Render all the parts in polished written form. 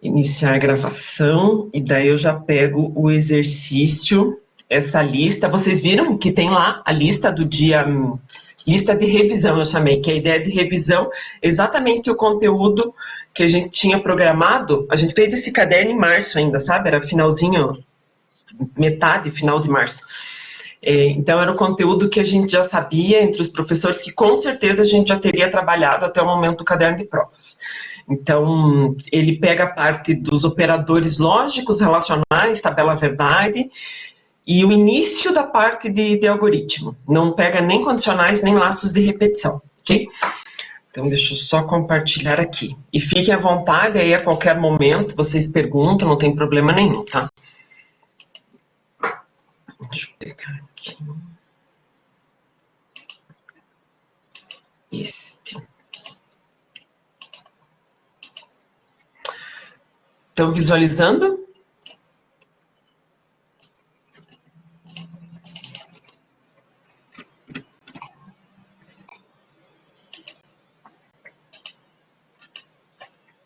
Iniciar a gravação, e daí eu já pego o exercício, essa lista. Vocês viram que tem lá a lista do dia, lista de revisão, eu chamei, que a ideia de revisão é exatamente o conteúdo que a gente tinha programado. A gente fez esse caderno em março ainda, sabe? Era finalzinho, metade, final de março. Então, era o conteúdo que a gente já sabia entre os professores, que com certeza a gente já teria trabalhado até o momento do caderno de provas. Então, ele pega a parte dos operadores lógicos, relacionais, tabela verdade, e o início da parte de algoritmo. Não pega nem condicionais, nem laços de repetição, ok? Então, deixa eu só compartilhar aqui. E fiquem à vontade, aí a qualquer momento vocês perguntam, não tem problema nenhum, tá? Deixa eu pegar aqui. Este. Estão visualizando?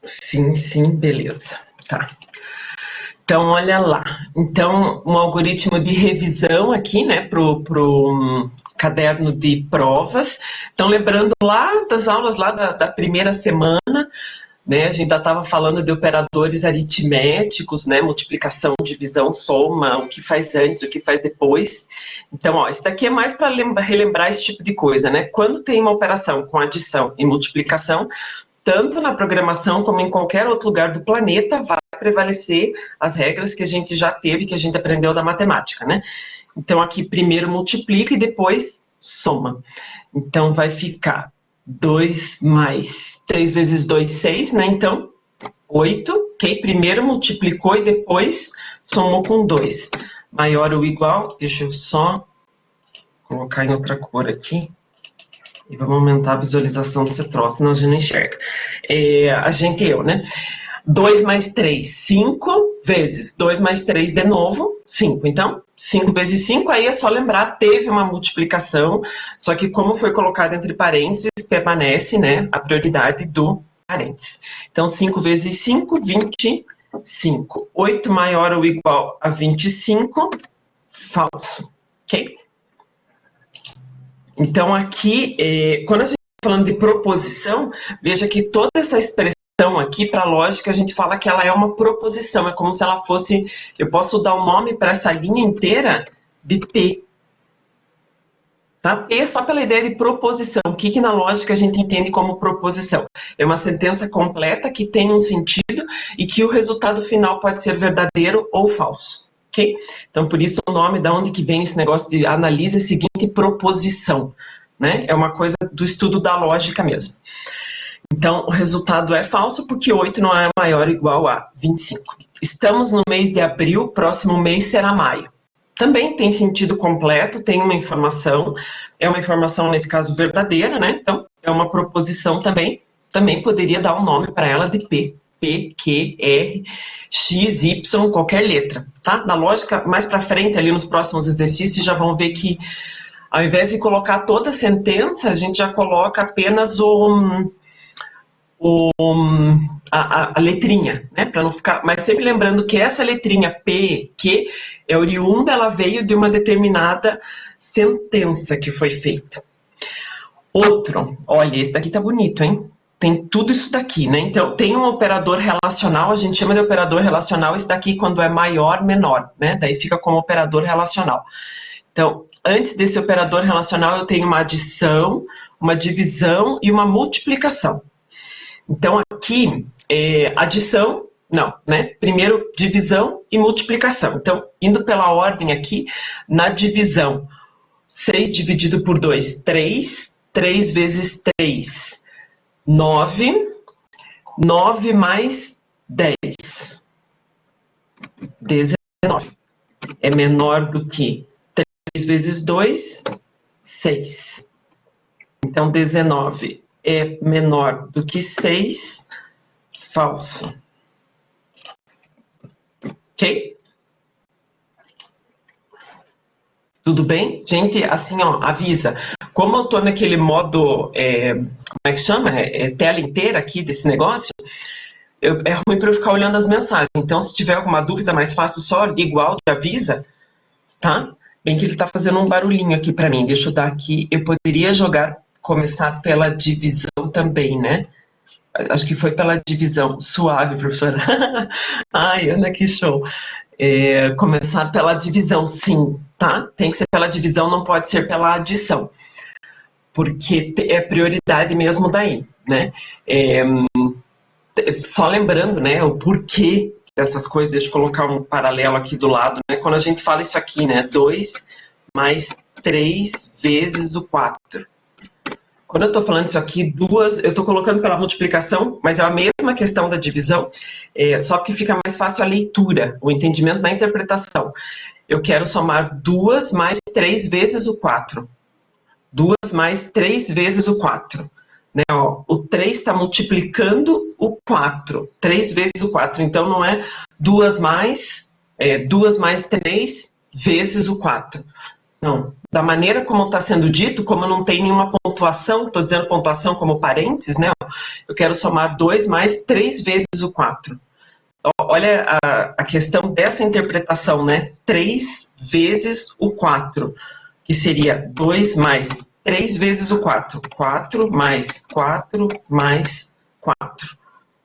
Sim, sim, beleza. Tá. Então, olha lá. Então, um algoritmo de revisão aqui, né, pro caderno de provas. Então, lembrando lá das aulas lá da primeira semana, né, a gente ainda estava falando de operadores aritméticos, né, multiplicação, divisão, soma, o que faz antes, o que faz depois. Então, ó, isso daqui é mais para relembrar esse tipo de coisa, né? Quando tem uma operação com adição e multiplicação, tanto na programação como em qualquer outro lugar do planeta, vai prevalecer as regras que a gente já teve, que a gente aprendeu da matemática, né? Então, aqui primeiro multiplica e depois soma. Então, vai ficar 2 mais 3 vezes 2, 6, né? Então, 8, ok? Primeiro multiplicou e depois somou com 2. Maior ou igual, deixa eu só colocar em outra cor aqui. E vamos aumentar a visualização desse troço, senão a gente não enxerga. Eu, né? 2 mais 3, 5 vezes 2 mais 3 de novo, 5. Então, 5 vezes 5, aí é só lembrar, teve uma multiplicação, só que como foi colocado entre parênteses, permanece, né, a prioridade do parênteses. Então, 5 vezes 5, 25. 8 maior ou igual a 25, falso, ok? Então, aqui, quando a gente está falando de proposição, veja que toda essa expressão aqui, para a lógica, a gente fala que ela é uma proposição, é como se ela fosse, eu posso dar um nome para essa linha inteira de P. Tá? P só pela ideia de proposição. O que na lógica a gente entende como proposição? É uma sentença completa que tem um sentido e que o resultado final pode ser verdadeiro ou falso. Okay? Então, por isso o nome, da onde que vem esse negócio de analisa a seguinte proposição. Né? É uma coisa do estudo da lógica mesmo. Então, o resultado é falso porque 8 não é maior ou igual a 25. Estamos no mês de abril, próximo mês será maio. Também tem sentido completo, tem uma informação, é uma informação, nesse caso, verdadeira, né? Então, é uma proposição também poderia dar um nome para ela de P. P, Q, R, X, Y, qualquer letra, tá? Na lógica, mais para frente, ali nos próximos exercícios, já vão ver que, ao invés de colocar toda a sentença, a gente já coloca apenas a letrinha, né? Para não ficar, mas sempre lembrando que essa letrinha P, Q, é oriunda, ela veio de uma determinada sentença que foi feita. Outro, olha, esse daqui tá bonito, hein? Tem tudo isso daqui, né? Então, tem um operador relacional, a gente chama de operador relacional, esse daqui quando é maior, menor, né? Daí fica como operador relacional. Então, antes desse operador relacional, eu tenho uma adição, uma divisão e uma multiplicação. Então, aqui, adição, não, né? Primeiro, divisão e multiplicação. Então, indo pela ordem aqui, na divisão, 6 dividido por 2, 3. 3 vezes 3, 9. 9 mais 10, 19. É menor do que 3 vezes 2, 6. Então, 19 é menor do que 6, falso. Ok? Tudo bem? Gente, assim, ó, avisa. Como eu tô naquele modo, como é que chama? Tela inteira aqui desse negócio, é ruim para eu ficar olhando as mensagens. Então, se tiver alguma dúvida mais fácil, só liga o áudio e avisa, tá? Bem que ele está fazendo um barulhinho aqui para mim. Deixa eu dar aqui. Eu poderia começar pela divisão também, né? Acho que foi pela divisão. Suave, professora. Ai, Ana, que show. Começar pela divisão, sim, tá? Tem que ser pela divisão, não pode ser pela adição. Porque é prioridade mesmo daí, né? Só lembrando, né, o porquê dessas coisas, deixa eu colocar um paralelo aqui do lado, né? Quando a gente fala isso aqui, né? 2 mais 3 vezes o 4. Quando eu estou falando isso aqui, eu estou colocando pela multiplicação, mas é a mesma questão da divisão, só que fica mais fácil a leitura, o entendimento na interpretação. Eu quero somar 2 mais 3 vezes o 4. 2 mais 3 vezes o 4. Né, ó, o 3 está multiplicando o 4. 3 vezes o 4. Então, não é 2 mais 3 vezes o 4. Não. Da maneira como está sendo dito, como não tem nenhuma pontuação, estou dizendo pontuação como parênteses, né? Eu quero somar 2 mais 3 vezes o 4. Olha a questão dessa interpretação, né? 3 vezes o 4, que seria 2 mais 3 vezes o 4. 4 mais 4 mais 4.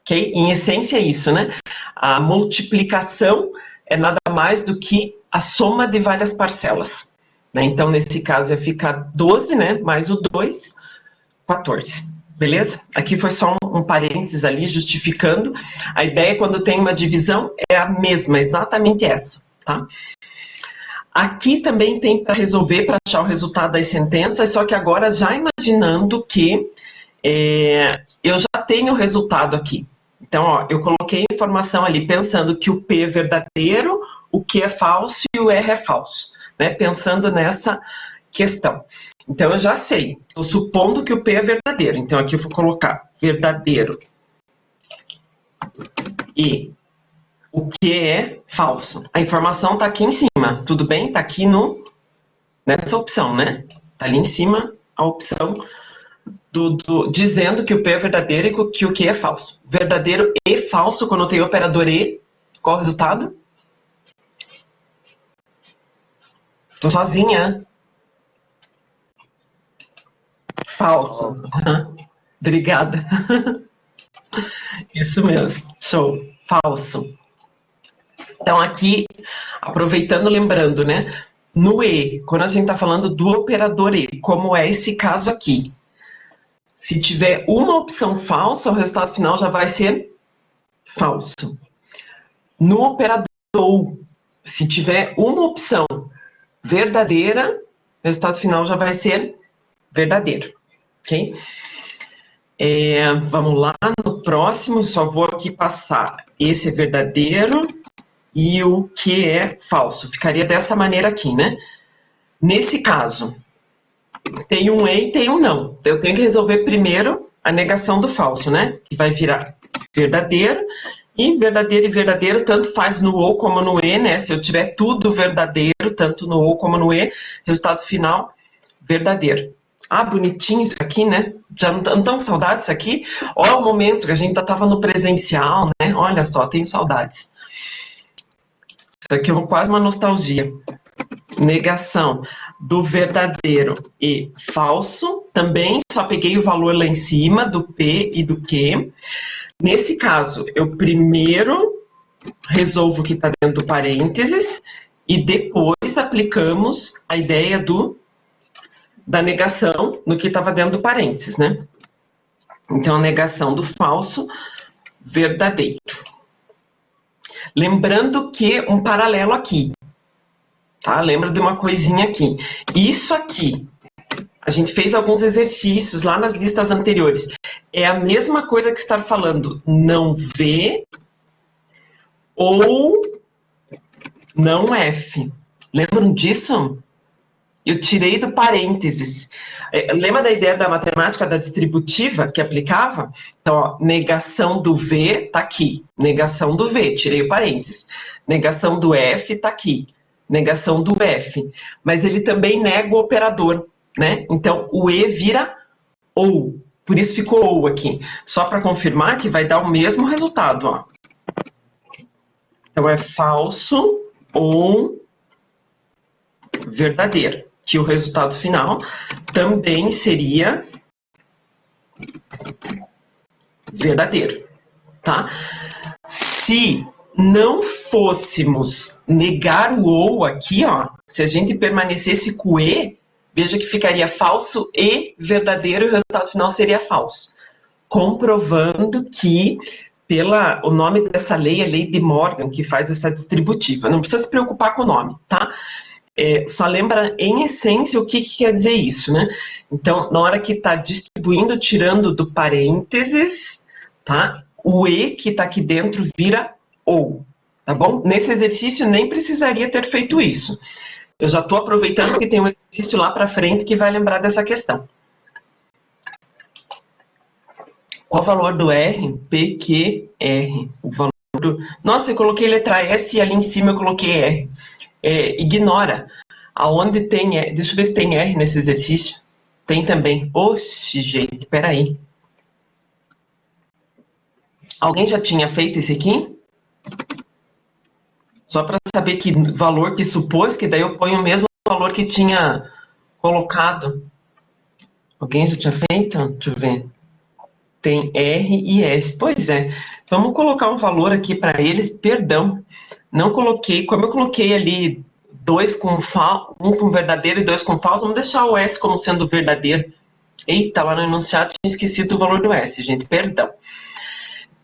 Ok? Em essência é isso, né? A multiplicação é nada mais do que a soma de várias parcelas. Né? Então, nesse caso, ia ficar 12, né? Mais o 2, 14. Beleza? Aqui foi só um parênteses ali, justificando. A ideia, quando tem uma divisão, é a mesma, exatamente essa, tá? Aqui também tem para resolver, para achar o resultado das sentenças, só que agora já imaginando que eu já tenho o resultado aqui. Então, ó, eu coloquei a informação ali pensando que o P é verdadeiro, o Q é falso e o R é falso, né? Pensando nessa questão. Então, eu já sei, estou supondo que o P é verdadeiro. Então, aqui eu vou colocar verdadeiro e o que é falso. A informação está aqui em cima, tudo bem? Está aqui nessa opção, né? Está ali em cima a opção dizendo que o P é verdadeiro e que o que é falso. Verdadeiro e falso, quando tem o operador E, qual o resultado? Estou sozinha. Falso. Uhum. Obrigada. Isso mesmo. Show. Falso. Então, aqui, aproveitando, lembrando, né? No E, quando a gente está falando do operador E, como é esse caso aqui, se tiver uma opção falsa, o resultado final já vai ser falso. No operador, se tiver uma opção verdadeira, o resultado final já vai ser verdadeiro. Ok? Vamos lá, no próximo, só vou aqui passar. Esse é verdadeiro e o que é falso. Ficaria dessa maneira aqui, né? Nesse caso, tem um E e tem um não. Eu tenho que resolver primeiro a negação do falso, né? Que vai virar verdadeiro. E verdadeiro, tanto faz no ou como no E, né? Se eu tiver tudo verdadeiro, tanto no ou como no E, resultado final, verdadeiro. Ah, bonitinho isso aqui, né? Já não estão com saudades disso aqui? Olha o momento que a gente estava no presencial, né? Olha só, tenho saudades. Isso aqui é quase uma nostalgia. Negação do verdadeiro e falso. Também só peguei o valor lá em cima do P e do Q. Nesse caso, eu primeiro resolvo o que está dentro do parênteses e depois aplicamos a ideia da negação no que estava dentro do parênteses, né? Então, a negação do falso, verdadeiro. Lembrando que um paralelo aqui, tá? Lembra de uma coisinha aqui. Isso aqui, a gente fez alguns exercícios lá nas listas anteriores. É a mesma coisa que estar falando não V ou não F. Lembram disso? Eu tirei do parênteses. Lembra da ideia da matemática da distributiva que aplicava? Então, ó, negação do V está aqui. Negação do V, tirei o parênteses. Negação do F está aqui. Negação do F. Mas ele também nega o operador, né? Então, o E vira ou. Por isso ficou ou aqui. Só para confirmar que vai dar o mesmo resultado, ó. Então, é falso ou verdadeiro. Que o resultado final também seria verdadeiro, tá? Se não fôssemos negar o ou aqui, ó, se a gente permanecesse com o e, veja que ficaria falso e verdadeiro e o resultado final seria falso. Comprovando que, o nome dessa lei é Lei de Morgan, que faz essa distributiva. Não precisa se preocupar com o nome, tá? Só lembra, em essência, o que quer dizer isso, né? Então, na hora que está distribuindo, tirando do parênteses, tá? O e que está aqui dentro vira ou, tá bom? Nesse exercício, nem precisaria ter feito isso. Eu já estou aproveitando que tem um exercício lá para frente que vai lembrar dessa questão. Qual o valor do R? PQR. O valor do... Nossa, eu coloquei letra S e ali em cima eu coloquei R. Ignora. Aonde tem... Deixa eu ver se tem R nesse exercício. Tem também. Oxe, gente, peraí. Alguém já tinha feito esse aqui? Só para saber que valor que supôs, que daí eu ponho o mesmo valor que tinha colocado. Alguém já tinha feito? Deixa eu ver. Tem R e S. Pois é. Vamos colocar um valor aqui para eles. Perdão. Não coloquei. Como eu coloquei ali um com verdadeiro e 2 com falso, vamos deixar o S como sendo verdadeiro. Eita, lá no enunciado tinha esquecido o valor do S, gente. Perdão.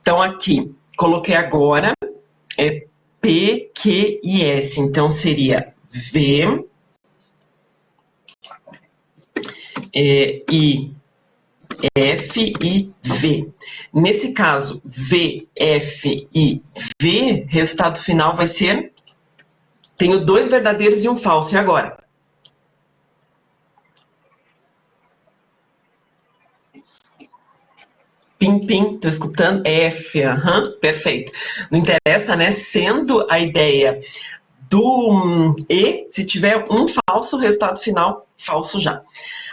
Então, aqui, coloquei agora P, Q e S. Então, seria V, I, F e V. Nesse caso, V, F e V, resultado final vai ser... Tenho 2 verdadeiros e um falso. E agora? Pim, pim, estou escutando. F, perfeito. Não interessa, né? Sendo a ideia do E, se tiver um falso, resultado final, falso já.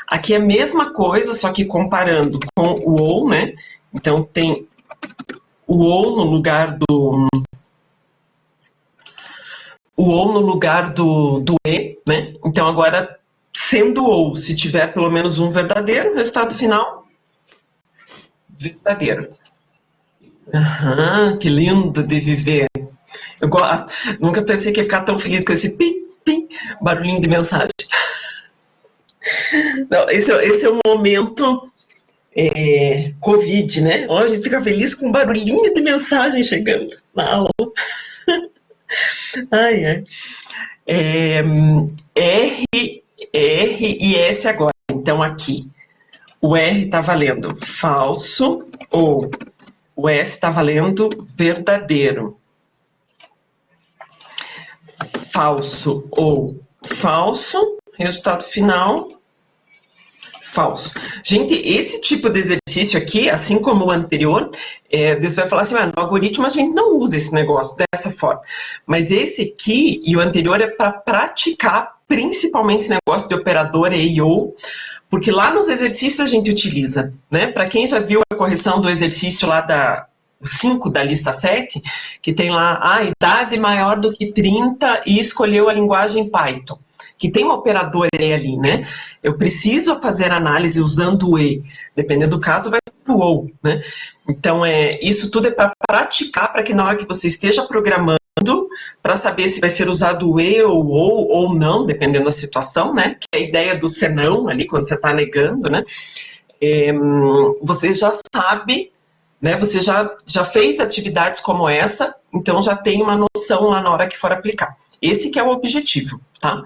Aqui é a mesma coisa, só que comparando com o ou, né? Então, tem o ou no lugar do... E, né? Então, agora, sendo ou, se tiver pelo menos um verdadeiro, resultado final, verdadeiro. Que lindo de viver. Nunca pensei que ia ficar tão feliz com esse pim, pim, barulhinho de mensagem. Não, esse é um momento Covid, né? A gente fica feliz com um barulhinho de mensagem chegando na aula. Ai, ai. R e S agora. Então, aqui, o R está valendo falso ou o S está valendo verdadeiro. Falso ou falso, resultado final, falso. Gente, esse tipo de exercício aqui, assim como o anterior, você vai falar assim, no algoritmo a gente não usa esse negócio dessa forma. Mas esse aqui e o anterior é para praticar principalmente esse negócio de operador e ou, porque lá nos exercícios a gente utiliza, né? Para quem já viu a correção do exercício lá da 5 da lista 7, que tem lá a idade maior do que 30 e escolheu a linguagem Python, que tem um operador E ali, né? Eu preciso fazer análise usando o E, dependendo do caso vai ser o OU, né? Então, isso tudo é para praticar, para que na hora que você esteja programando, para saber se vai ser usado o E ou o OU ou não, dependendo da situação, né? Que é a ideia do senão ali, quando você está negando, né? Você já sabe, né? Você já fez atividades como essa, então já tem uma noção lá na hora que for aplicar. Esse que é o objetivo, tá?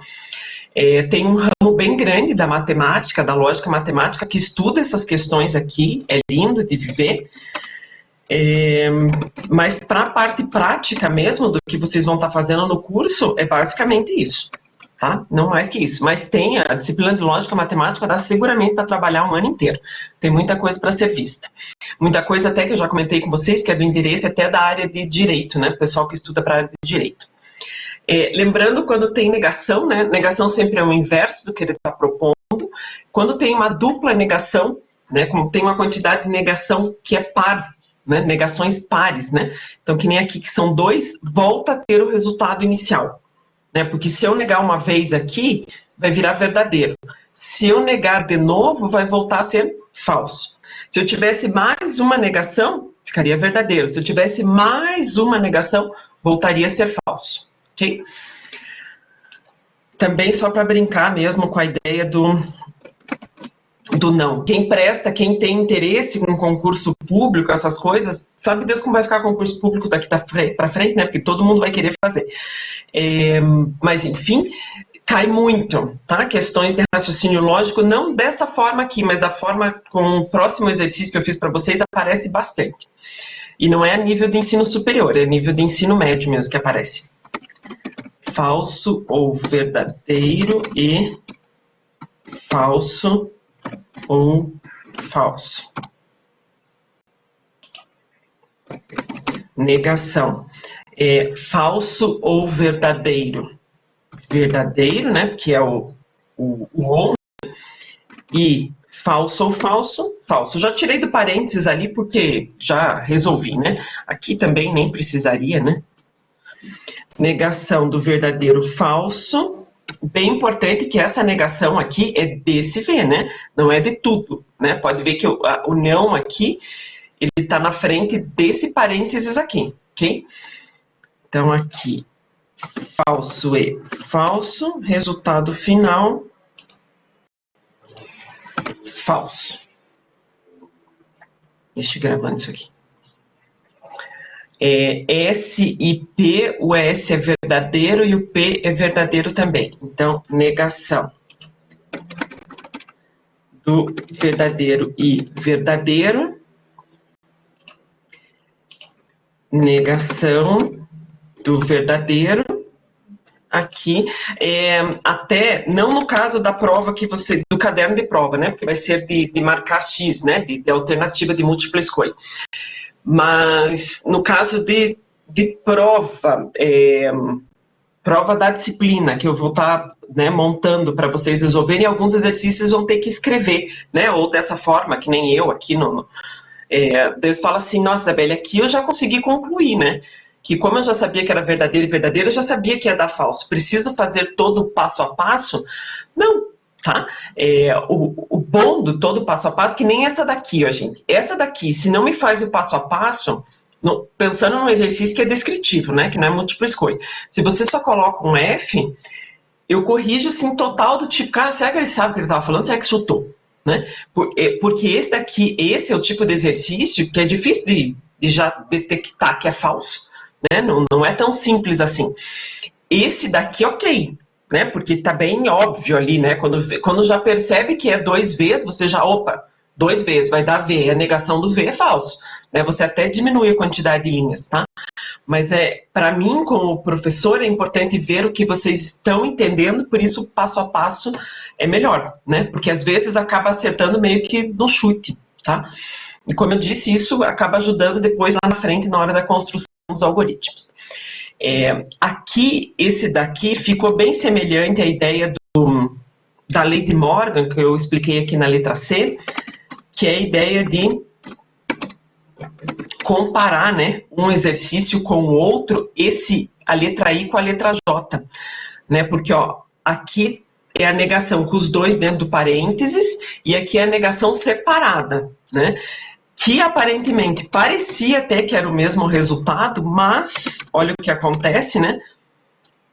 Tem um ramo bem grande da matemática, da lógica matemática, que estuda essas questões aqui, é lindo de viver, mas para a parte prática mesmo, do que vocês vão estar fazendo no curso, é basicamente isso, tá? Não mais que isso, mas tem a disciplina de lógica matemática, dá seguramente para trabalhar um ano inteiro, tem muita coisa para ser vista. Muita coisa até que eu já comentei com vocês, que é do interesse até da área de direito, né? O pessoal que estuda para a área de direito. Lembrando, quando tem negação, né? Negação sempre é o inverso do que ele está propondo. Quando tem uma dupla negação, né? Como tem uma quantidade de negação que é par, né? Negações pares, né? Então, que nem aqui, que são 2, volta a ter o resultado inicial, né? Porque se eu negar uma vez aqui, vai virar verdadeiro. Se eu negar de novo, vai voltar a ser falso. Se eu tivesse mais uma negação, ficaria verdadeiro. Se eu tivesse mais uma negação, voltaria a ser falso, ok? Também só para brincar mesmo com a ideia do não. Quem presta, quem tem interesse em concurso público, essas coisas, sabe Deus como vai ficar concurso público daqui para frente, né? Porque todo mundo vai querer fazer. Mas, enfim, cai muito, tá? Questões de raciocínio lógico, não dessa forma aqui, mas da forma com o próximo exercício que eu fiz para vocês, aparece bastante. E não é a nível de ensino superior, é a nível de ensino médio mesmo que aparece. Falso ou verdadeiro e falso ou falso. Negação. Falso ou verdadeiro. Verdadeiro, né? Porque é o ou. E falso ou falso, falso. Já tirei do parênteses ali porque já resolvi, né? Aqui também nem precisaria, né? Negação do verdadeiro falso. Bem importante que essa negação aqui é desse V, né? Não é de tudo, né? Pode ver que o não aqui, ele está na frente desse parênteses aqui, ok? Então, aqui, falso e falso, resultado final, falso. Deixa eu gravando isso aqui. S e P, o S é verdadeiro e o P é verdadeiro também. Então, negação do verdadeiro e verdadeiro. Negação do verdadeiro. Aqui, até, não no caso da prova que você, do caderno de prova, né? Porque vai ser de marcar X, né? De alternativa de múltipla escolha. Mas no caso de prova, prova da disciplina, que eu vou estar, né, montando para vocês resolverem, alguns exercícios vão ter que escrever, né, ou dessa forma, que nem eu aqui. Deus fala assim, nossa, Isabelle, aqui eu já consegui concluir, né, que como eu já sabia que era verdadeiro e verdadeiro, eu já sabia que ia dar falso. Preciso fazer todo o passo a passo? Não. Tá? O bom do todo passo a passo, que nem essa daqui, ó, gente. Essa daqui, se não me faz o passo a passo, pensando num exercício que é descritivo, né? Que não é múltipla escolha. Se você só coloca um F, eu corrijo assim, total do tipo, cara, será que ele sabe o que ele estava falando? Será que chutou? Né? Porque esse daqui, esse é o tipo de exercício que é difícil de já detectar que é falso. Né? Não é tão simples assim. Esse daqui, ok. Né? Porque está bem óbvio ali, né? Quando já percebe que é 2 Vs, você já, opa, 2 Vs, vai dar V, a negação do V é falso. Né? Você até diminui a quantidade de linhas, tá? Mas para mim, como professor, é importante ver o que vocês estão entendendo, por isso, passo a passo é melhor, né? Porque às vezes acaba acertando meio que no chute, tá? E como eu disse, isso acaba ajudando depois lá na frente, na hora da construção dos algoritmos. Aqui, esse daqui ficou bem semelhante à ideia da lei de Morgan, que eu expliquei aqui na letra C, que é a ideia de comparar, né, um exercício com o outro, a letra I com a letra J. Né, porque ó, aqui é a negação com os dois dentro do parênteses, e aqui é a negação separada, né? Que aparentemente parecia até que era o mesmo resultado, mas olha o que acontece, né?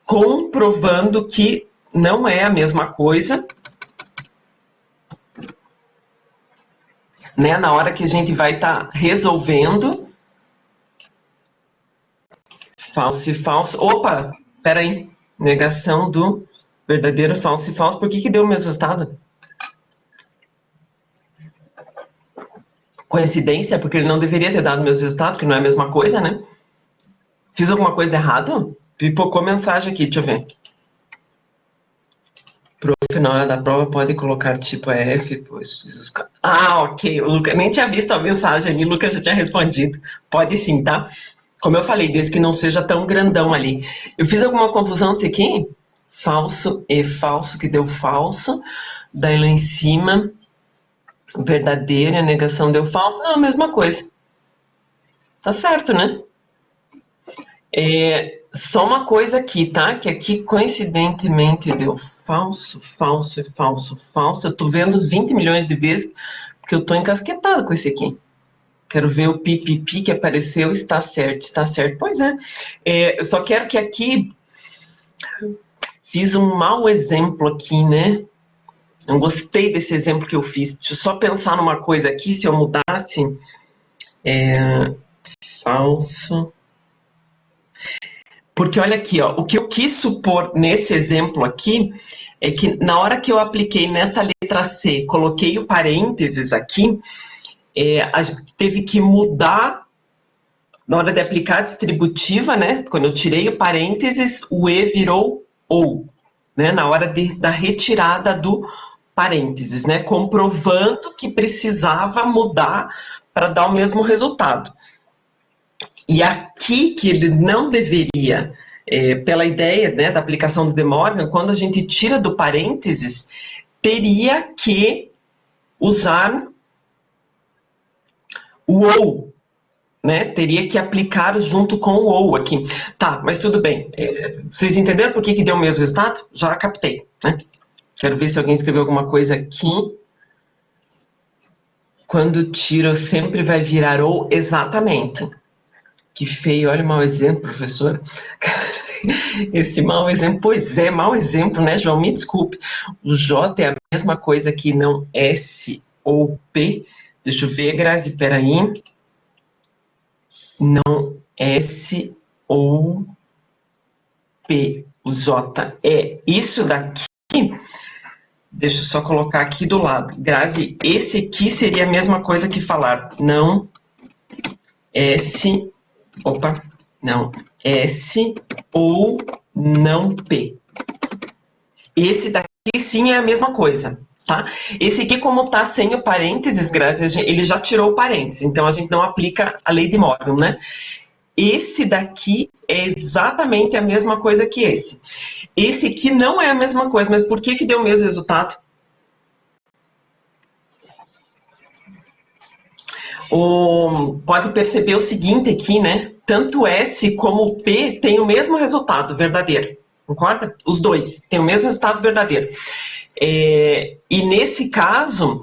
Comprovando que não é a mesma coisa, né? Na hora que a gente vai estar resolvendo, falso e falso. Opa, peraí, negação do verdadeiro, falso e falso. Por que deu o mesmo resultado? Coincidência, porque ele não deveria ter dado o mesmo resultado, que não é a mesma coisa, né? Fiz alguma coisa de errado? Pipocou mensagem aqui, deixa eu ver. Prof, na hora da prova pode colocar tipo F, pois... Ah, ok, o Lucas nem tinha visto a mensagem ali, o Lucas já tinha respondido. Pode sim, tá? Como eu falei, desde que não seja tão grandão ali. Eu fiz alguma confusão disso aqui? Falso e falso, que deu falso. Daí lá em cima... verdadeiro e a negação deu falso. Não, a mesma coisa. Tá certo, né? Só uma coisa aqui, tá? Que aqui, coincidentemente, deu falso, falso e falso, falso. Eu tô vendo 20 milhões de vezes, porque eu tô encasquetado com esse aqui. Quero ver o pipipi que apareceu, está certo, está certo. Pois é. Eu só quero que aqui... Fiz um mau exemplo aqui, né? Não gostei desse exemplo que eu fiz. Deixa eu só pensar numa coisa aqui, se eu mudasse. Falso. Porque olha aqui, ó, o que eu quis supor nesse exemplo aqui é que na hora que eu apliquei nessa letra C, coloquei o parênteses aqui, a gente teve que mudar na hora de aplicar a distributiva, né? Quando eu tirei o parênteses, o E virou OU, né? Na hora da retirada do parênteses, né? Comprovando que precisava mudar para dar o mesmo resultado. E aqui que ele não deveria, pela ideia, né, da aplicação do De Morgan, quando a gente tira do parênteses, teria que usar o OU, né? Teria que aplicar junto com o OU aqui. Tá, mas tudo bem. Vocês entenderam por que deu o mesmo resultado? Já captei, né? Quero ver se alguém escreveu alguma coisa aqui. Quando tiro sempre vai virar OU, exatamente. Que feio, olha o mau exemplo, professor. Esse mau exemplo, pois é, mau exemplo, né, João? Me desculpe. O J é a mesma coisa que não S ou P. Deixa eu ver, Grazi, peraí. Não S ou P. O J é isso daqui. Deixa eu só colocar aqui do lado. Grazi, esse aqui seria a mesma coisa que falar não S. Opa, não. S ou não P. Esse daqui sim é a mesma coisa, tá? Esse aqui, como tá sem o parênteses, Grazi, ele já tirou o parênteses, então a gente não aplica a lei de Morgan, né? Esse daqui é exatamente a mesma coisa que esse. Esse aqui não é a mesma coisa, mas por que deu o mesmo resultado? Pode perceber o seguinte aqui, né? Tanto S como o P têm o mesmo resultado verdadeiro. Concorda? Os dois têm o mesmo resultado verdadeiro. E nesse caso,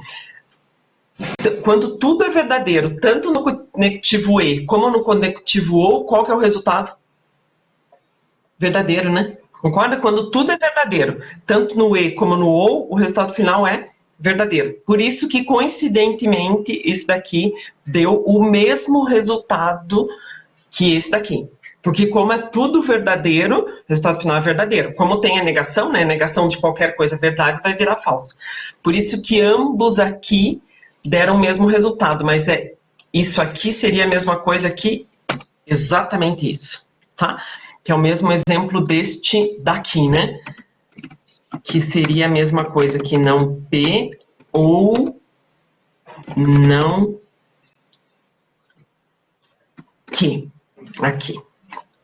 quando tudo é verdadeiro, tanto no conectivo E como no conectivo OU, qual que é o resultado? Verdadeiro, né? Concorda? Quando tudo é verdadeiro, tanto no E como no OU, o resultado final é verdadeiro. Por isso que, coincidentemente, esse daqui deu o mesmo resultado que esse daqui. Porque como é tudo verdadeiro, o resultado final é verdadeiro. Como tem a negação, né? A negação de qualquer coisa verdade vai virar falsa. Por isso que ambos aqui deram o mesmo resultado, mas isso aqui seria a mesma coisa que exatamente isso, tá? Que é o mesmo exemplo deste daqui, né? Que seria a mesma coisa que não P ou não Q. Aqui.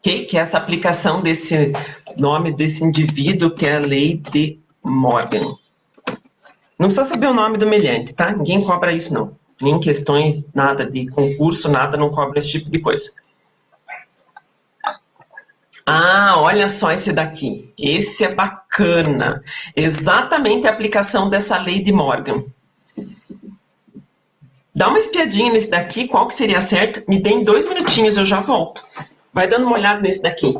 Que é essa aplicação desse nome desse indivíduo, que é a lei de Morgan. Não precisa saber o nome do meliante, tá? Ninguém cobra isso, não. Nem questões, nada de concurso, nada, não cobra esse tipo de coisa. Ah, olha só esse daqui. Esse é bacana. Exatamente a aplicação dessa lei de Morgan. Dá uma espiadinha nesse daqui, qual que seria certo? Me deem 2 minutinhos, eu já volto. Vai dando uma olhada nesse daqui.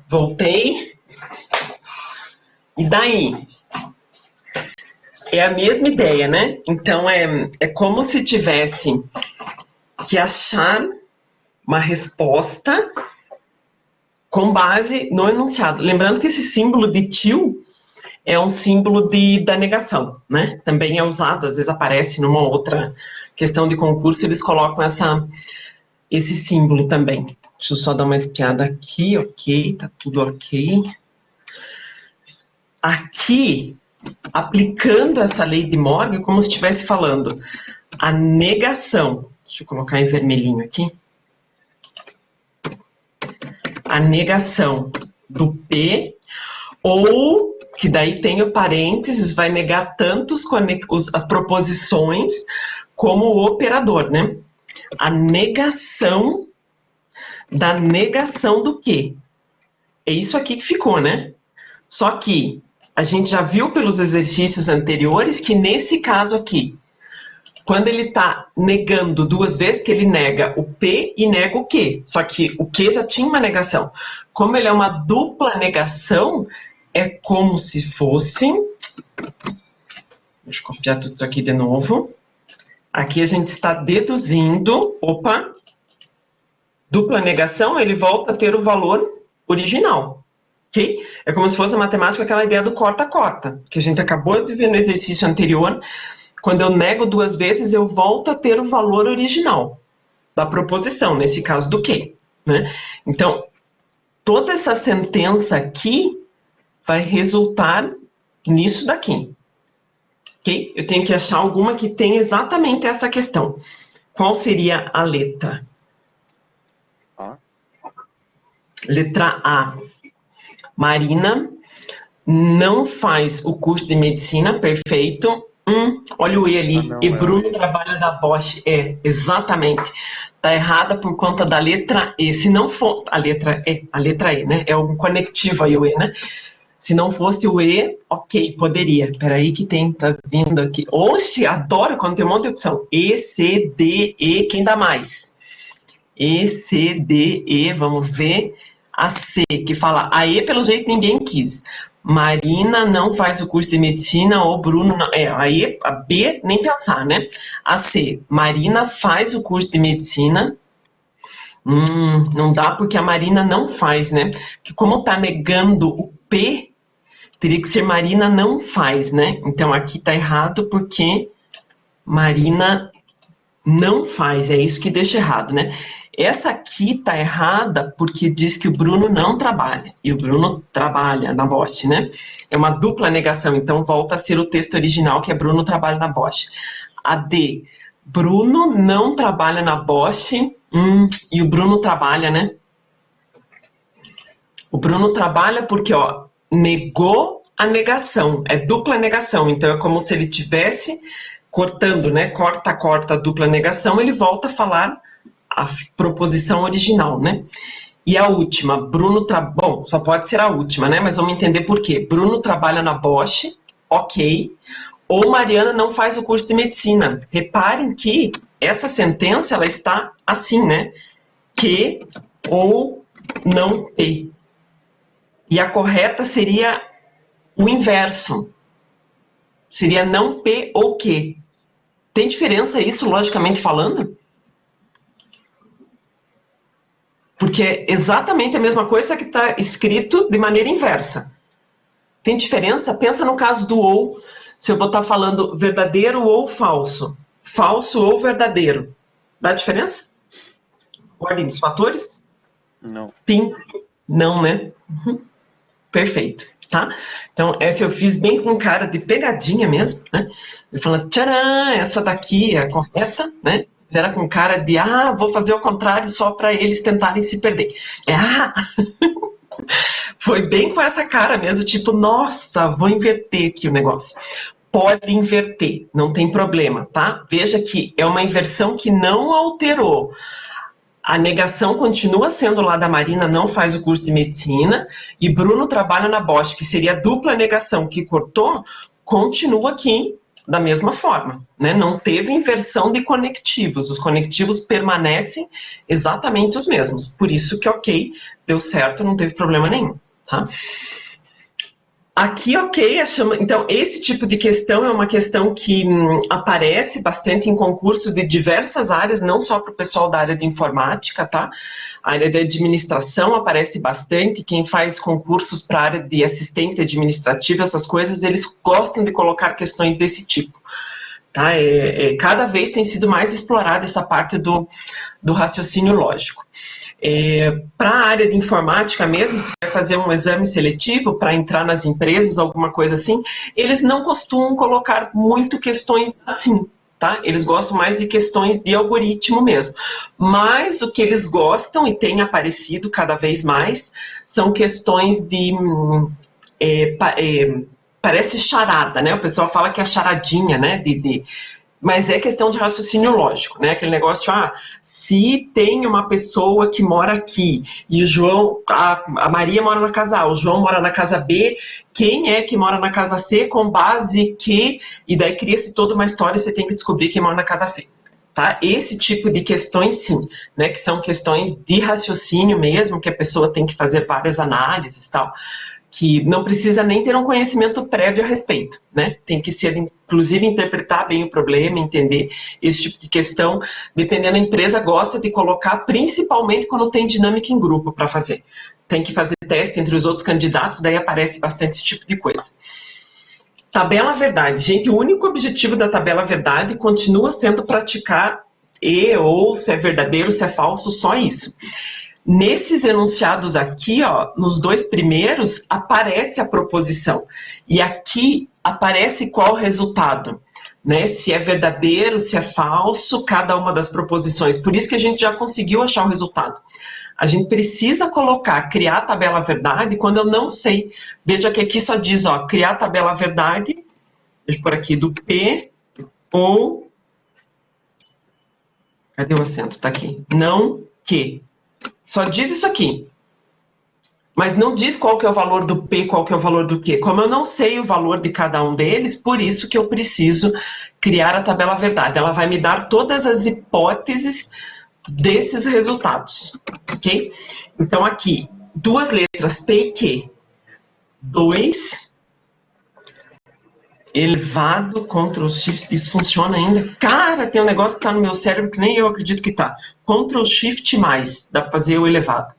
Voltei. E daí? É a mesma ideia, né? Então, é como se tivesse que achar uma resposta com base no enunciado. Lembrando que esse símbolo de til é um símbolo da negação, né? Também é usado, às vezes aparece numa outra questão de concurso, eles colocam esse símbolo também. Deixa eu só dar uma espiada aqui, ok, tá tudo ok. Aqui, aplicando essa lei de Morgan, como se estivesse falando a negação, deixa eu colocar em vermelhinho aqui, a negação do P, ou, que daí tem o parênteses, vai negar tanto as proposições como o operador, né? A negação da negação do quê? É isso aqui que ficou, né? Só que a gente já viu pelos exercícios anteriores que nesse caso aqui, quando ele está negando duas vezes, porque ele nega o P e nega o Q. Só que o Q já tinha uma negação. Como ele é uma dupla negação, é como se fosse... Deixa eu copiar tudo isso aqui de novo. Aqui a gente está deduzindo... Opa! Dupla negação, ele volta a ter o valor original. Okay? É como se fosse na matemática aquela ideia do corta-corta, que a gente acabou de ver no exercício anterior. Quando eu nego duas vezes, eu volto a ter o valor original da proposição, nesse caso do quê? Né? Então, toda essa sentença aqui vai resultar nisso daqui. Okay? Eu tenho que achar alguma que tenha exatamente essa questão. Qual seria a letra? A. Letra A. Marina não faz o curso de medicina, perfeito. Olha o E ali. Não, E é Bruno o E. trabalha na Bosch. É, exatamente. Tá errada por conta da letra E. Se não for a letra E, né? É um conectivo aí o E, né? Se não fosse o E, ok, poderia. Peraí que tá vindo aqui. Oxe, adoro quando tem um monte de opção. E, C, D, E, quem dá mais? E, C, D, E, vamos ver. A C, que fala, a E pelo jeito ninguém quis. Marina não faz o curso de medicina, ou Bruno não. A E, a B, nem pensar, né? A C, Marina faz o curso de medicina. Não dá porque a Marina não faz, né? Porque como tá negando o P, teria que ser Marina não faz, né? Então aqui tá errado porque Marina não faz, é isso que deixa errado, né? Essa aqui tá errada porque diz que o Bruno não trabalha. E o Bruno trabalha na Bosch, né? É uma dupla negação, então volta a ser o texto original, que é Bruno trabalha na Bosch. A D, Bruno não trabalha na Bosch, e o Bruno trabalha, né? O Bruno trabalha porque, ó, negou a negação, é dupla negação, então é como se ele tivesse cortando, né? Corta, dupla negação, ele volta a falar a proposição original, né? E a última, bom, só pode ser a última, né? Mas vamos entender por quê. Bruno trabalha na Bosch, ok. Ou Mariana não faz o curso de medicina. Reparem que essa sentença, ela está assim, né? Que ou não P. E a correta seria o inverso. Seria não P ou Q. Tem diferença isso, logicamente falando? Porque é exatamente a mesma coisa que está escrito de maneira inversa. Tem diferença? Pensa no caso do ou, se eu vou estar falando verdadeiro ou falso. Falso ou verdadeiro. Dá diferença? Ordem dos fatores? Não. Sim. Não, né? Perfeito, tá? Então, essa eu fiz bem com cara de pegadinha mesmo, né? Eu falando, tcharam, essa daqui é a correta, né? Era com cara de, vou fazer o contrário só para eles tentarem se perder. Foi bem com essa cara mesmo, tipo, nossa, vou inverter aqui o negócio. Pode inverter, não tem problema, tá? Veja que é uma inversão que não alterou. A negação continua sendo lá da Marina, não faz o curso de medicina, e Bruno trabalha na Bosch, que seria a dupla negação que cortou, continua aqui da mesma forma, né? Não teve inversão de conectivos, os conectivos permanecem exatamente os mesmos, por isso que ok, deu certo, não teve problema nenhum, tá? Aqui, ok, então esse tipo de questão é uma questão que aparece bastante em concurso de diversas áreas, não só para o pessoal da área de informática, tá? A área de administração aparece bastante, quem faz concursos para a área de assistente administrativo, essas coisas, eles gostam de colocar questões desse tipo. Tá? Cada vez tem sido mais explorada essa parte do raciocínio lógico. Para a área de informática mesmo, se vai fazer um exame seletivo para entrar nas empresas, alguma coisa assim, eles não costumam colocar muito questões assim, tá? Eles gostam mais de questões de algoritmo mesmo. Mas o que eles gostam, e tem aparecido cada vez mais, são questões de... parece charada, né? O pessoal fala que é charadinha, né? Mas é questão de raciocínio lógico, né? Aquele negócio, se tem uma pessoa que mora aqui e o João, a Maria mora na casa A, o João mora na casa B, quem é que mora na casa C com base que... E daí cria-se toda uma história e você tem que descobrir quem mora na casa C. Tá? Esse tipo de questões, sim, né? Que são questões de raciocínio mesmo, que a pessoa tem que fazer várias análises e tal, que não precisa nem ter um conhecimento prévio a respeito, né? Tem que ser, inclusive, interpretar bem o problema, entender esse tipo de questão. Dependendo da empresa, gosta de colocar, principalmente quando tem dinâmica em grupo para fazer. Tem que fazer teste entre os outros candidatos, daí aparece bastante esse tipo de coisa. Tabela verdade. Gente, o único objetivo da tabela verdade continua sendo praticar ou se é verdadeiro, se é falso, só isso. Nesses enunciados aqui, ó, nos dois primeiros, aparece a proposição. E aqui aparece qual o resultado, né? Se é verdadeiro, se é falso, cada uma das proposições. Por isso que a gente já conseguiu achar o resultado. A gente precisa criar a tabela verdade quando eu não sei. Veja que aqui só diz, ó, criar a tabela verdade, deixa eu pôr aqui, do P ou... Cadê o acento? Tá aqui. Não que... Só diz isso aqui, mas não diz qual que é o valor do P, qual que é o valor do Q. Como eu não sei o valor de cada um deles, por isso que eu preciso criar a tabela verdade. Ela vai me dar todas as hipóteses desses resultados, ok? Então aqui, duas letras, P e Q. 2 elevado, Ctrl Shift, isso funciona ainda? Cara, tem um negócio que está no meu cérebro que nem eu acredito que está. Ctrl Shift mais, dá para fazer o elevado.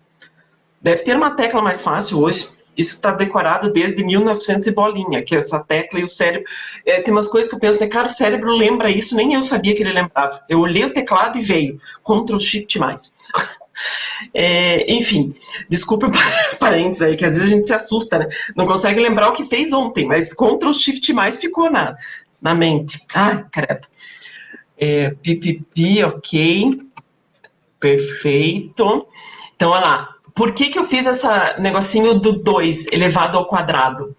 Deve ter uma tecla mais fácil hoje. Isso está decorado desde 1900 e bolinha, que é essa tecla e o cérebro... tem umas coisas que eu penso, né? Cara, o cérebro lembra isso, nem eu sabia que ele lembrava. Eu olhei o teclado e veio. Ctrl Shift mais. Enfim, desculpa parênteses aí, que às vezes a gente se assusta, né? Não consegue lembrar o que fez ontem, mas Ctrl Shift mais ficou na mente. Ai, credo. Pipipi, ok. Perfeito. Então, olha lá. Por que eu fiz esse negocinho do 2 elevado ao quadrado?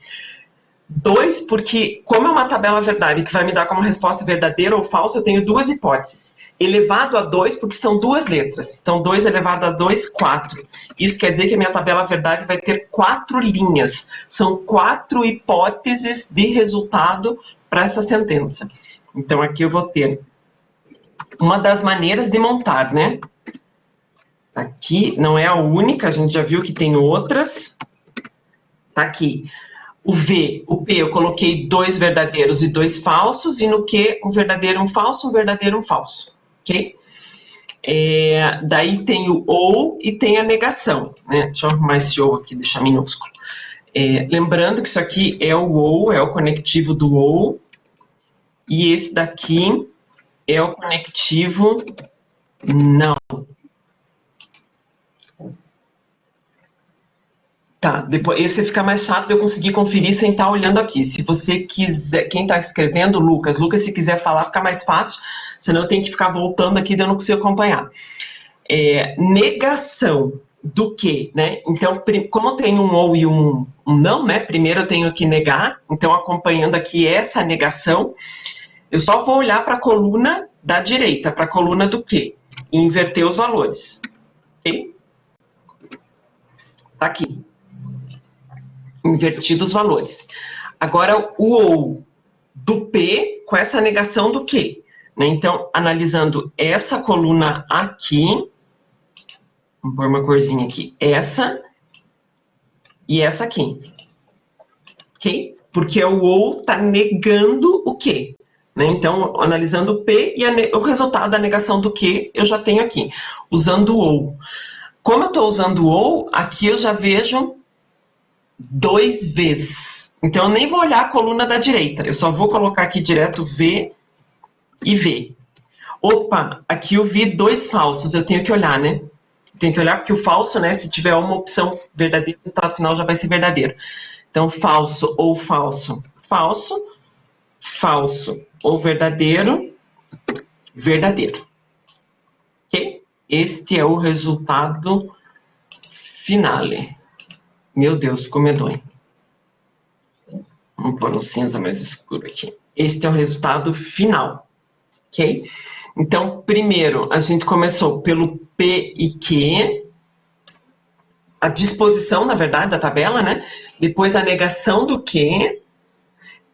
2, porque como é uma tabela verdade que vai me dar como resposta verdadeira ou falsa, eu tenho duas hipóteses. Elevado a 2, porque são duas letras. Então, 2 elevado a 2, 4. Isso quer dizer que a minha tabela verdade vai ter 4 linhas. São 4 hipóteses de resultado para essa sentença. Então, aqui eu vou ter uma das maneiras de montar, né? Aqui não é a única, a gente já viu que tem outras. Tá aqui. O V, o P, eu coloquei 2 verdadeiros e 2 falsos, e no Q, um verdadeiro e um falso, um verdadeiro e um falso. Ok? Daí tem o ou e tem a negação. Né? Deixa eu arrumar esse ou aqui, deixar minúsculo. Lembrando que isso aqui é o ou, é o conectivo do ou, e esse daqui é o conectivo não. Tá, depois esse fica mais chato de eu conseguir conferir sem estar olhando aqui. Se você quiser, quem está escrevendo, Lucas, se quiser falar, fica mais fácil, senão eu tenho que ficar voltando aqui e eu não consigo acompanhar. Negação do quê, né? Então, como eu tenho um ou e um não, né? Primeiro eu tenho que negar, então acompanhando aqui essa negação, eu só vou olhar para a coluna da direita, para a coluna do quê? E inverter os valores. Ok? Tá aqui. Invertidos os valores. Agora, o ou. do P com essa negação do Q. Né? Então, analisando essa coluna aqui, vamos pôr uma corzinha aqui, essa e essa aqui. Ok? Porque o OU está negando o Q. Né? Então, analisando o P e o resultado da negação do Q, eu já tenho aqui, usando o OU. Como eu estou usando o OU, aqui eu já vejo 2 vezes. Então, eu nem vou olhar a coluna da direita, eu só vou colocar aqui direto V e V. Opa, aqui eu vi 2 falsos, eu tenho que olhar, né? Tenho que olhar porque o falso, né, se tiver uma opção verdadeira, o resultado final já vai ser verdadeiro. Então, falso ou falso, falso, falso ou verdadeiro, verdadeiro. Ok? Este é o resultado finale. Meu Deus, ficou medonho. Vamos pôr um cinza mais escuro aqui. Este é o resultado final. Ok? Então, primeiro, a gente começou pelo P e Q, a disposição, na verdade, da tabela, né? Depois a negação do Q,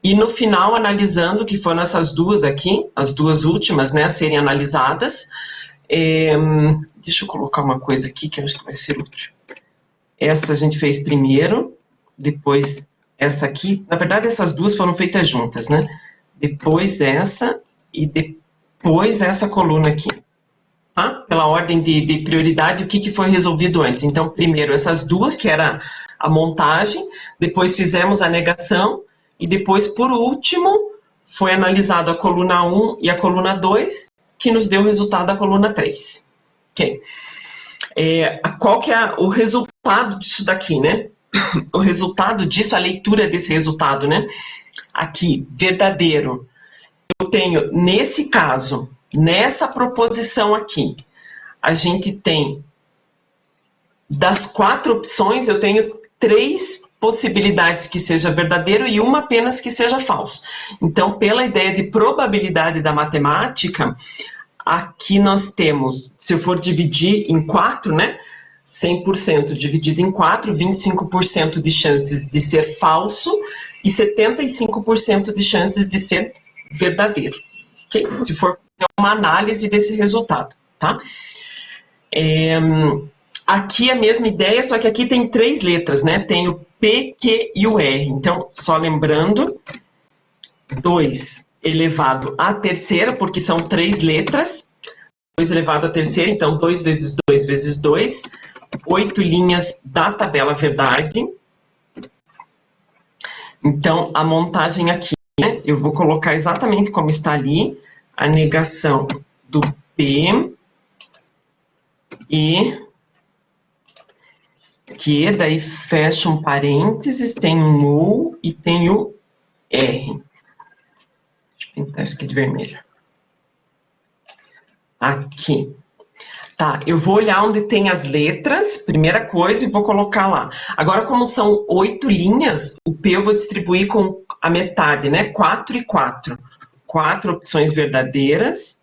e no final, analisando, que foram essas duas aqui, as duas últimas, né, a serem analisadas. Deixa eu colocar uma coisa aqui que eu acho que vai ser útil. Essa a gente fez primeiro, depois essa aqui. Na verdade, essas duas foram feitas juntas, né? Depois essa e depois essa coluna aqui. Tá? Pela ordem de prioridade, o que foi resolvido antes. Então, primeiro essas duas, que era a montagem, depois fizemos a negação, e depois, por último, foi analisado a coluna 1 e a coluna 2, que nos deu o resultado da coluna 3. Ok? Qual que é o resultado disso daqui, né? O resultado disso, a leitura desse resultado, né? Aqui, verdadeiro. Eu tenho, nesse caso, nessa proposição aqui, a gente tem, das 4 opções, eu tenho 3 possibilidades que seja verdadeiro e uma apenas que seja falso. Então, pela ideia de probabilidade da matemática, aqui nós temos, se eu for dividir em 4, né? 100% dividido em 4, 25% de chances de ser falso e 75% de chances de ser verdadeiro. Okay? Se for fazer uma análise desse resultado, tá? Aqui a mesma ideia, só que aqui tem 3 letras, né? Tem o P, Q e o R. Então, só lembrando, 2 elevado à terceira, porque são 3 letras. 2 elevado à terceira, então 2 vezes 2 vezes 2. 8 linhas da tabela verdade. Então, a montagem aqui, né? Eu vou colocar exatamente como está ali, a negação do P e que, daí fecha um parênteses, tem um U e tem o R. Deixa eu pintar isso aqui de vermelho. Aqui. Tá, eu vou olhar onde tem as letras, primeira coisa, e vou colocar lá. Agora, como são 8 linhas, o P eu vou distribuir com a metade, né? 4 e 4. 4 opções verdadeiras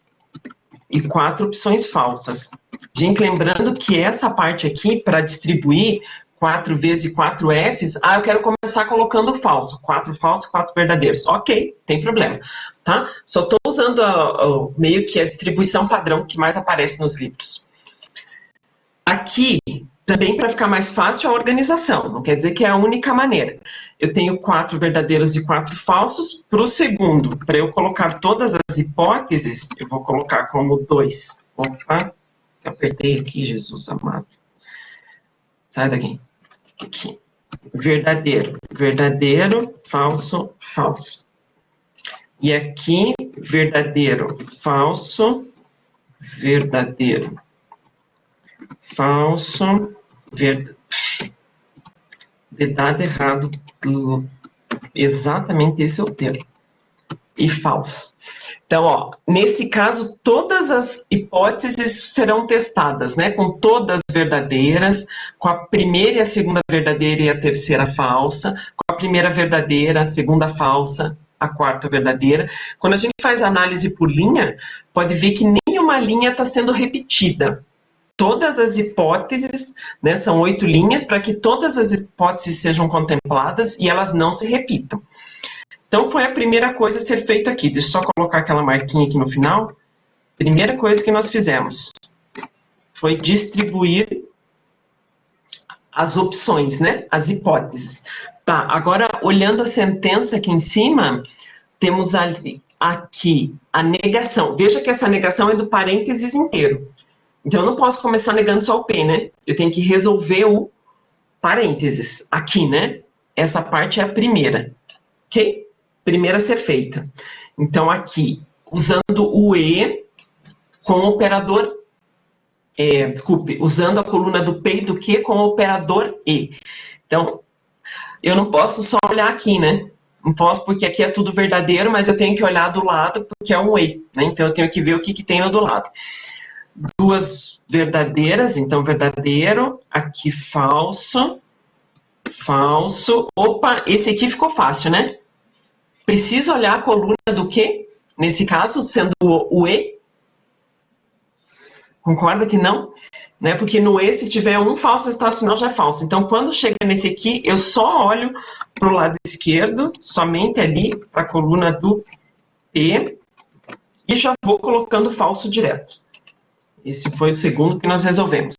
e 4 opções falsas. Gente, lembrando que essa parte aqui, para distribuir 4 vezes 4 Fs, eu quero começar colocando falso. 4 falsos e 4 verdadeiros. Ok, tem problema. Tá? Só estou usando meio que a distribuição padrão que mais aparece nos livros. Aqui, também para ficar mais fácil a organização, não quer dizer que é a única maneira. Eu tenho 4 verdadeiros e 4 falsos. Para o segundo, para eu colocar todas as hipóteses, eu vou colocar como 2. Opa, apertei aqui, Jesus amado. Sai daqui. Aqui. Verdadeiro, verdadeiro, falso, falso. E aqui, verdadeiro, falso, verdadeiro, falso, verdade, errado, exatamente esse é o termo. E falso. Então, ó, nesse caso, todas as hipóteses serão testadas, né? Com todas verdadeiras, com a primeira e a segunda verdadeira e a terceira falsa, com a primeira verdadeira, a segunda falsa, a quarta verdadeira. Quando a gente faz análise por linha, pode ver que nenhuma linha está sendo repetida. Todas as hipóteses, né, são 8 linhas, para que todas as hipóteses sejam contempladas e elas não se repitam. Então, foi a primeira coisa a ser feita aqui. Deixa eu só colocar aquela marquinha aqui no final. Primeira coisa que nós fizemos foi distribuir as opções, né? As hipóteses. Tá, agora, olhando a sentença aqui em cima, temos aqui a negação. Veja que essa negação é do parênteses inteiro. Então, eu não posso começar negando só o P, né? Eu tenho que resolver o parênteses aqui, né? Essa parte é a primeira, ok? Primeira a ser feita. Então, aqui, usando o E com o operador... desculpe, usando a coluna do P e do Q com o operador E. Então, eu não posso só olhar aqui, né? Não posso porque aqui é tudo verdadeiro, mas eu tenho que olhar do lado porque é um E, né? Então, eu tenho que ver o que tem no do lado. Duas verdadeiras, então verdadeiro, aqui falso, falso. Opa, esse aqui ficou fácil, né? Preciso olhar a coluna do Q, nesse caso, sendo o E. Concorda que não? Né? Porque no E, se tiver um falso, o resultado final já é falso. Então, quando chega nesse aqui, eu só olho para o lado esquerdo, somente ali, para a coluna do P, e já vou colocando falso direto. Esse foi o segundo que nós resolvemos.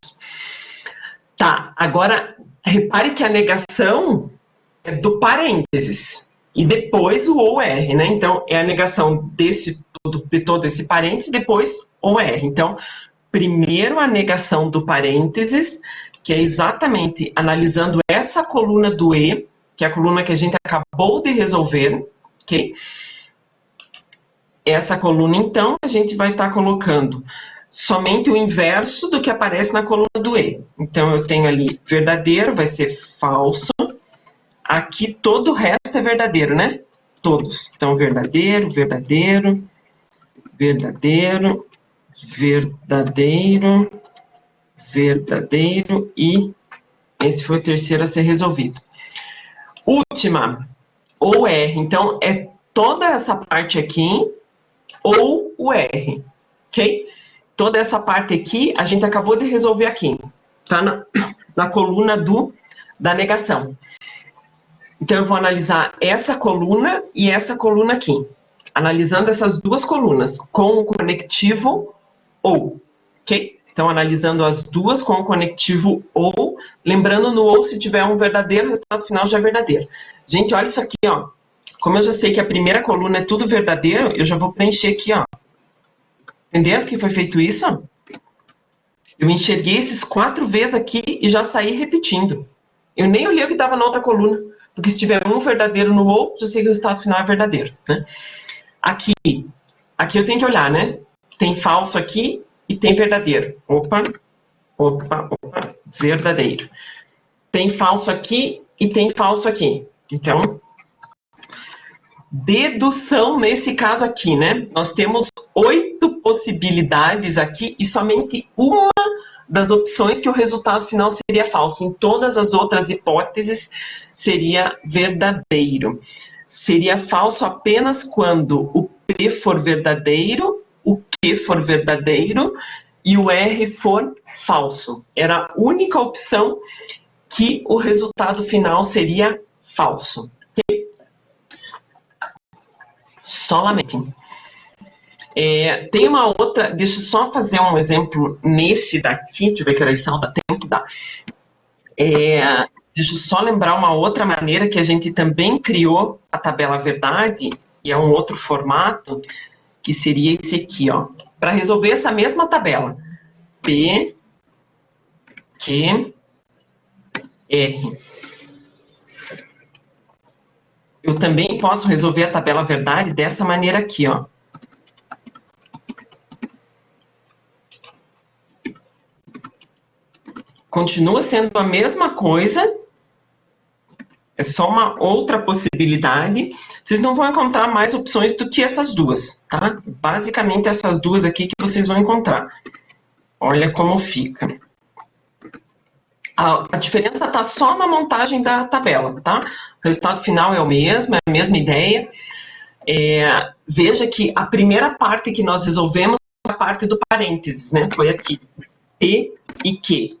Tá, agora, repare que a negação é do parênteses. E depois o ou R, né? Então, é a negação de todo esse parênteses, depois o R. Então, primeiro a negação do parênteses, que é exatamente analisando essa coluna do E, que é a coluna que a gente acabou de resolver, ok? Essa coluna, então, a gente vai estar colocando somente o inverso do que aparece na coluna do E. Então, eu tenho ali verdadeiro, vai ser falso. Aqui todo o resto é verdadeiro, né? Todos. Então, verdadeiro, verdadeiro, verdadeiro, verdadeiro, verdadeiro e esse foi o terceiro a ser resolvido. Última, ou R. Então, é toda essa parte aqui ou o R, ok? Toda essa parte aqui, a gente acabou de resolver aqui, tá? Na coluna da negação. Então, eu vou analisar essa coluna e essa coluna aqui. Analisando essas duas colunas com o conectivo ou, ok? Então, analisando as duas com o conectivo ou, lembrando no ou, se tiver um verdadeiro, o resultado final já é verdadeiro. Gente, olha isso aqui, ó. Como eu já sei que a primeira coluna é tudo verdadeiro, eu já vou preencher aqui, ó. Entenderam que foi feito isso? Eu enxerguei esses 4 vezes aqui e já saí repetindo. Eu nem olhei o que estava na outra coluna, porque se tiver um verdadeiro no ou, já sei que o resultado final é verdadeiro, né? Aqui eu tenho que olhar, né? Tem falso aqui e tem verdadeiro. Opa, opa, opa, verdadeiro. Tem falso aqui e tem falso aqui. Então, dedução nesse caso aqui, né? Nós temos 8 possibilidades aqui e somente uma das opções que o resultado final seria falso. Em todas as outras hipóteses, seria verdadeiro. Seria falso apenas quando o P for verdadeiro, o Q for verdadeiro e o R for falso. Era a única opção que o resultado final seria falso. Okay? Solamente. Tem uma outra, deixa eu só fazer um exemplo nesse daqui, deixa eu ver que horas são, dá tempo, dá. Deixa eu só lembrar uma outra maneira que a gente também criou a tabela verdade, e é um outro formato, que seria esse aqui, ó. Para resolver essa mesma tabela. P, Q, R. Eu também posso resolver a tabela verdade dessa maneira aqui, ó. Continua sendo a mesma coisa, é só uma outra possibilidade. Vocês não vão encontrar mais opções do que essas duas, tá? Basicamente essas duas aqui que vocês vão encontrar. Olha como fica. A diferença está só na montagem da tabela, tá? O resultado final é o mesmo, é a mesma ideia. Veja que a primeira parte que nós resolvemos foi a parte do parênteses, né? Foi aqui, P e Q.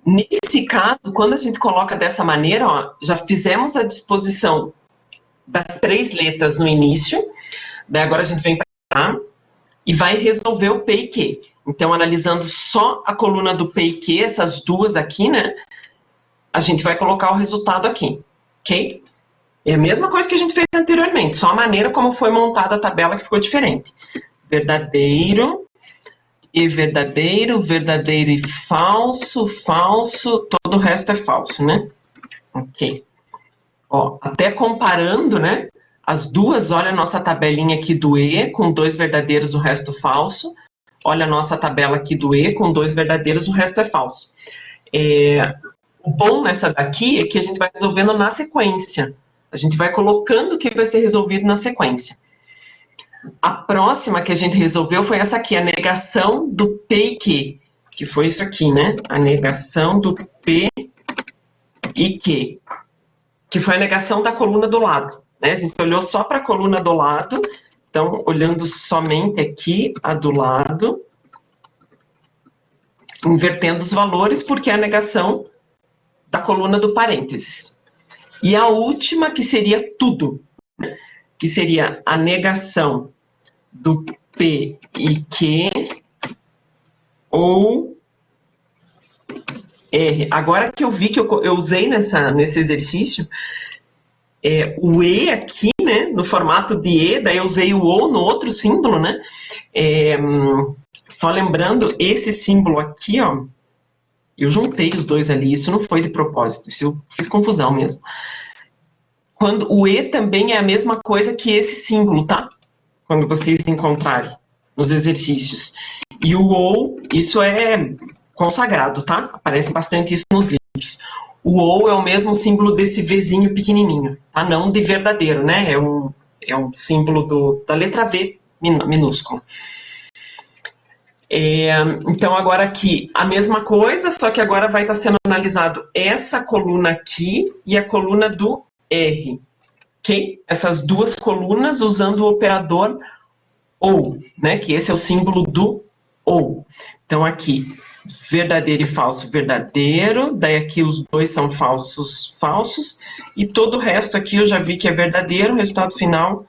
Nesse caso, quando a gente coloca dessa maneira, ó, já fizemos a disposição das 3 letras no início. Daí agora a gente vem para cá e vai resolver o P e Q. Então, analisando só a coluna do P e Q, essas duas aqui, né? A gente vai colocar o resultado aqui, ok? É a mesma coisa que a gente fez anteriormente, só a maneira como foi montada a tabela que ficou diferente. Verdadeiro e verdadeiro, verdadeiro e falso, falso, todo o resto é falso, né? Ok. Ó, até comparando, né? As duas, olha a nossa tabelinha aqui do E, com 2 verdadeiros, o resto falso. Olha a nossa tabela aqui do E, com 2 verdadeiros, o resto é falso. O bom nessa daqui é que a gente vai resolvendo na sequência. A gente vai colocando o que vai ser resolvido na sequência. A próxima que a gente resolveu foi essa aqui, a negação do P e Q, que foi isso aqui, né? A negação do P e Q, que foi a negação da coluna do lado, né? A gente olhou só para a coluna do lado, então, olhando somente aqui, a do lado, invertendo os valores, porque é a negação da coluna do parênteses. E a última, que seria tudo, né? Que seria a negação do P e Q ou R. Agora que eu vi que eu usei nesse exercício, o E aqui, né, no formato de E, daí eu usei o ou no outro símbolo, né? Só lembrando, esse símbolo aqui, ó, eu juntei os dois ali, isso não foi de propósito, isso eu fiz confusão mesmo. Quando o E também é a mesma coisa que esse símbolo, tá? Quando vocês encontrarem nos exercícios. E o ou, isso é consagrado, tá? Aparece bastante isso nos livros. O ou é o mesmo símbolo desse Vzinho pequenininho, tá? Não de verdadeiro, né? É um símbolo da letra V minúscula. Então, agora aqui, a mesma coisa, só que agora vai estar sendo analisado essa coluna aqui e a coluna do R, ok? Essas duas colunas usando o operador ou, né? Que esse é o símbolo do ou. Então, aqui, verdadeiro e falso, verdadeiro. Daí aqui os dois são falsos, falsos. E todo o resto aqui eu já vi que é verdadeiro. Resultado final,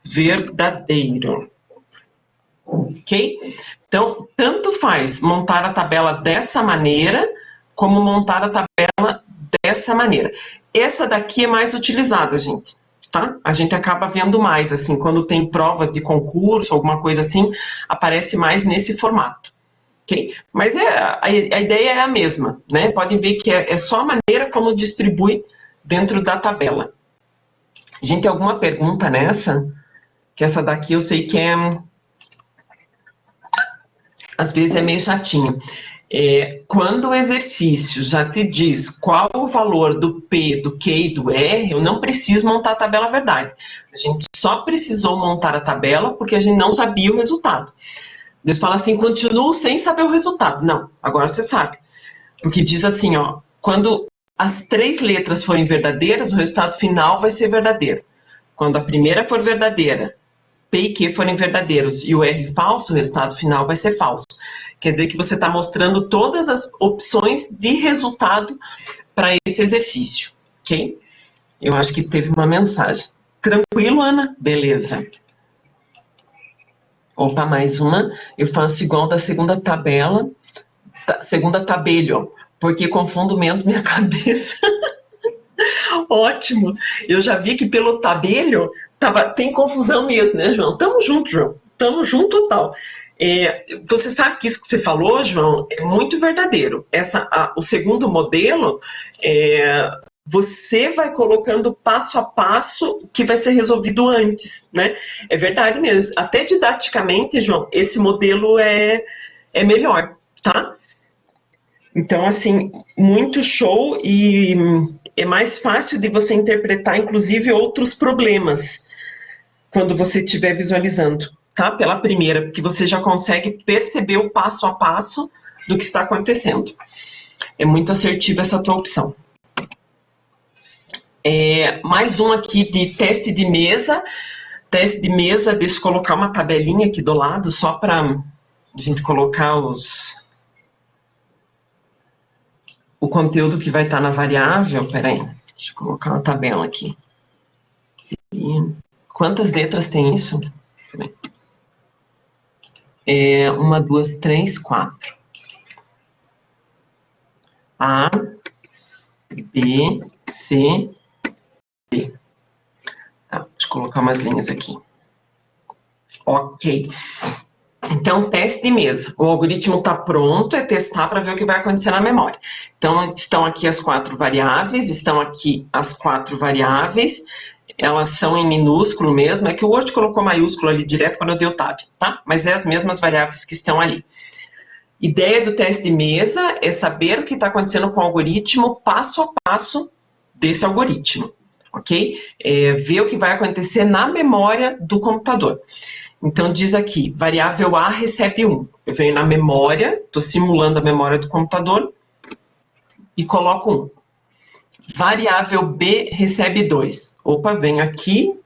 verdadeiro. Ok? Então, tanto faz montar a tabela dessa maneira, como montar a tabela dessa maneira. Essa daqui é mais utilizada, gente, tá? A gente acaba vendo mais, assim, quando tem provas de concurso, alguma coisa assim, aparece mais nesse formato, ok? Mas a ideia é a mesma, né? Podem ver que é só a maneira como distribui dentro da tabela. Gente, alguma pergunta nessa? Que essa daqui eu sei que às vezes é meio chatinho. Quando o exercício já te diz qual o valor do P, do Q e do R, eu não preciso montar a tabela verdade. A gente só precisou montar a tabela porque a gente não sabia o resultado. Deus fala assim, continuo sem saber o resultado. Não, agora você sabe. Porque diz assim, ó, quando as 3 letras forem verdadeiras, o resultado final vai ser verdadeiro. Quando a primeira for verdadeira, P e Q forem verdadeiros e o R falso, o resultado final vai ser falso. Quer dizer que você está mostrando todas as opções de resultado para esse exercício, ok? Eu acho que teve uma mensagem. Tranquilo, Ana? Beleza. Opa, mais uma. Eu faço igual da segunda tabela, segunda tabelho, porque confundo menos minha cabeça. Ótimo. Eu já vi que pelo tabelho tem confusão mesmo, né, João? Tamo junto, João. Tamo junto total. Você sabe que isso que você falou, João, é muito verdadeiro. O segundo modelo, você vai colocando passo a passo o que vai ser resolvido antes, né? É verdade mesmo. Até didaticamente, João, esse modelo é melhor, tá? Então, assim, muito show e é mais fácil de você interpretar, inclusive, outros problemas quando você estiver visualizando, tá? Pela primeira, porque você já consegue perceber o passo a passo do que está acontecendo. É muito assertiva essa tua opção. Mais um aqui de teste de mesa. Teste de mesa, deixa eu colocar uma tabelinha aqui do lado, só para a gente colocar o conteúdo que vai estar na variável. Peraí, deixa eu colocar uma tabela aqui. E quantas letras tem isso? Uma, duas, três, quatro. A, B, C, D. Tá, deixa eu colocar umas linhas aqui. Ok. Então, teste de mesa. O algoritmo está pronto, é testar para ver o que vai acontecer na memória. Então, estão aqui as 4 variáveis, estão aqui as 4 variáveis, elas são em minúsculo mesmo, é que o Word colocou maiúsculo ali direto quando eu dei o tab, tá? Mas é as mesmas variáveis que estão ali. Ideia do teste de mesa é saber o que está acontecendo com o algoritmo passo a passo desse algoritmo, ok? Ver o que vai acontecer na memória do computador. Então, diz aqui, variável A recebe 1. Eu venho na memória, estou simulando a memória do computador e coloco 1. Variável B recebe 2. Opa, venho aqui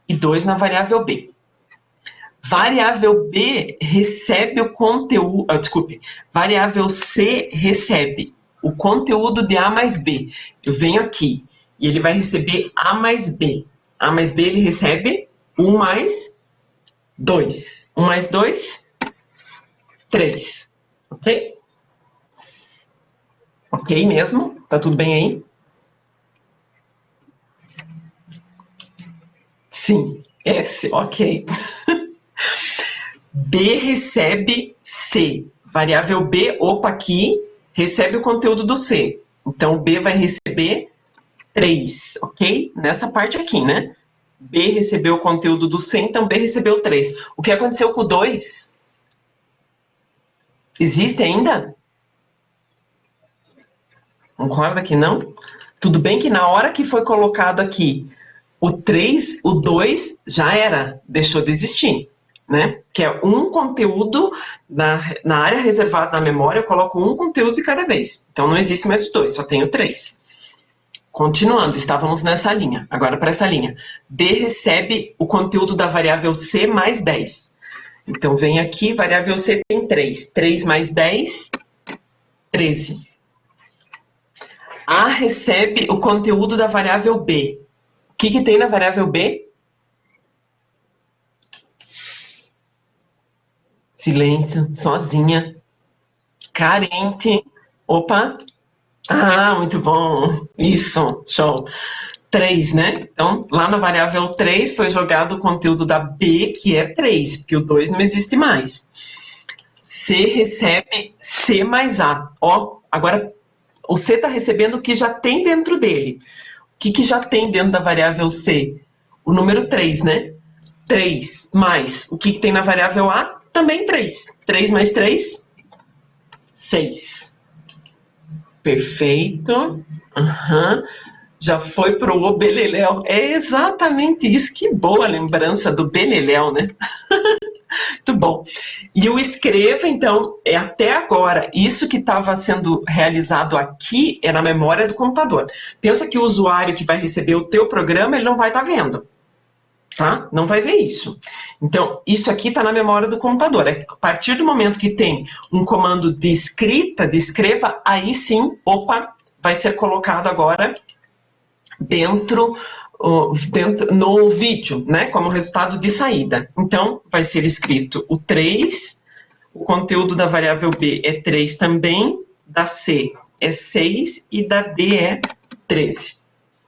e 2 na variável B. Variável B recebe o conteúdo... variável C recebe o conteúdo de A mais B. Eu venho aqui e ele vai receber A mais B. A mais B ele recebe 1 mais 2. 1 mais 2, 3. Ok? Ok mesmo? Tá tudo bem aí? Sim. S, ok. B recebe C. Variável B, opa, aqui, recebe o conteúdo do C. Então, B vai receber 3, ok? Nessa parte aqui, né? B recebeu o conteúdo do C, então B recebeu 3. O que aconteceu com o 2? Existe ainda? Concorda que não? Tudo bem que na hora que foi colocado aqui o 3, o 2 já era, deixou de existir, né? Que é um conteúdo na área reservada na memória, eu coloco um conteúdo de cada vez. Então não existe mais o 2, só tenho 3. Continuando, estávamos nessa linha. Agora para essa linha. D recebe o conteúdo da variável C mais 10. Então, vem aqui, variável C tem 3. 3 mais 10, 13. A recebe o conteúdo da variável B. O que tem na variável B? Silêncio, sozinha, carente. Opa! Ah, muito bom. Isso, show. 3, né? Então, lá na variável 3 foi jogado o conteúdo da B, que é 3, porque o 2 não existe mais. C recebe C mais A. Ó, agora o C está recebendo o que já tem dentro dele. O que já tem dentro da variável C? O número 3, né? 3 mais o que tem na variável A? Também 3. 3 mais 3, 6. Perfeito. Uhum. Já foi para o Beleléu. É exatamente isso. Que boa lembrança do Beleléu, né? Muito bom. E o escreva, então, é até agora. Isso que estava sendo realizado aqui é na memória do computador. Pensa que o usuário que vai receber o teu programa, ele não vai estar vendo. Tá? Não vai ver isso. Então, isso aqui está na memória do computador. A partir do momento que tem um comando de escrita, de escreva, aí sim, opa, vai ser colocado agora dentro no vídeo, né, como resultado de saída. Então, vai ser escrito o 3, o conteúdo da variável B é 3 também, da C é 6 e da D é 13.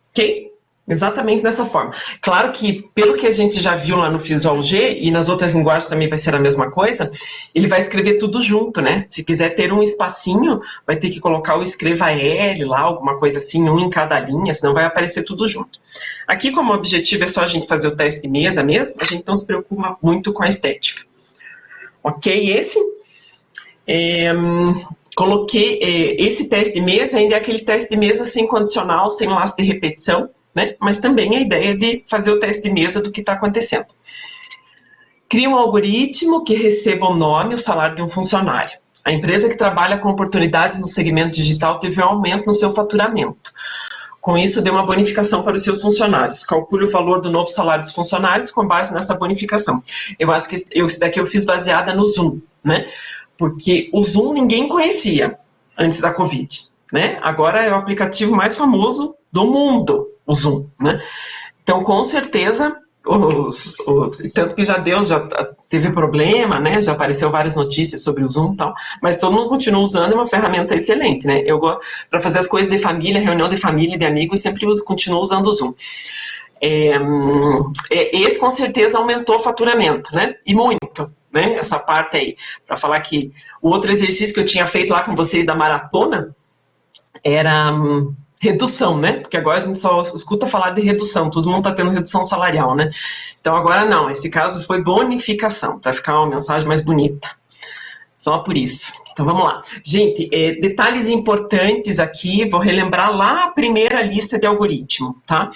Ok? Exatamente dessa forma. Claro que, pelo que a gente já viu lá no Visual G, e nas outras linguagens também vai ser a mesma coisa, ele vai escrever tudo junto, né? Se quiser ter um espacinho, vai ter que colocar o escreva L lá, alguma coisa assim, um em cada linha, senão vai aparecer tudo junto. Aqui, como objetivo é só a gente fazer o teste de mesa mesmo, a gente não se preocupa muito com a estética. Ok? Coloquei esse teste de mesa, ainda é aquele teste de mesa sem condicional, sem laço de repetição, né? Mas também a ideia de fazer o teste de mesa do que está acontecendo. Cria um algoritmo que receba o nome e o salário de um funcionário. A empresa que trabalha com oportunidades no segmento digital teve um aumento no seu faturamento. Com isso, deu uma bonificação para os seus funcionários. Calcule o valor do novo salário dos funcionários com base nessa bonificação. Eu acho que esse daqui eu fiz baseada no Zoom, né? Porque o Zoom ninguém conhecia antes da Covid, né? Agora é o aplicativo mais famoso do mundo, o Zoom, né? Então, com certeza, tanto que já teve problema, né? Já apareceu várias notícias sobre o Zoom e tal, mas todo mundo continua usando, é uma ferramenta excelente, né? Eu gosto para fazer as coisas de família, reunião de família, de amigos, sempre continuo usando o Zoom. Esse com certeza aumentou o faturamento, né? E muito, né? Essa parte aí, para falar que o outro exercício que eu tinha feito lá com vocês da maratona era redução, né? Porque agora a gente só escuta falar de redução, todo mundo está tendo redução salarial, né? Então agora não, esse caso foi bonificação, para ficar uma mensagem mais bonita. Só por isso. Então vamos lá. Gente, detalhes importantes aqui, vou relembrar lá a primeira lista de algoritmo, tá?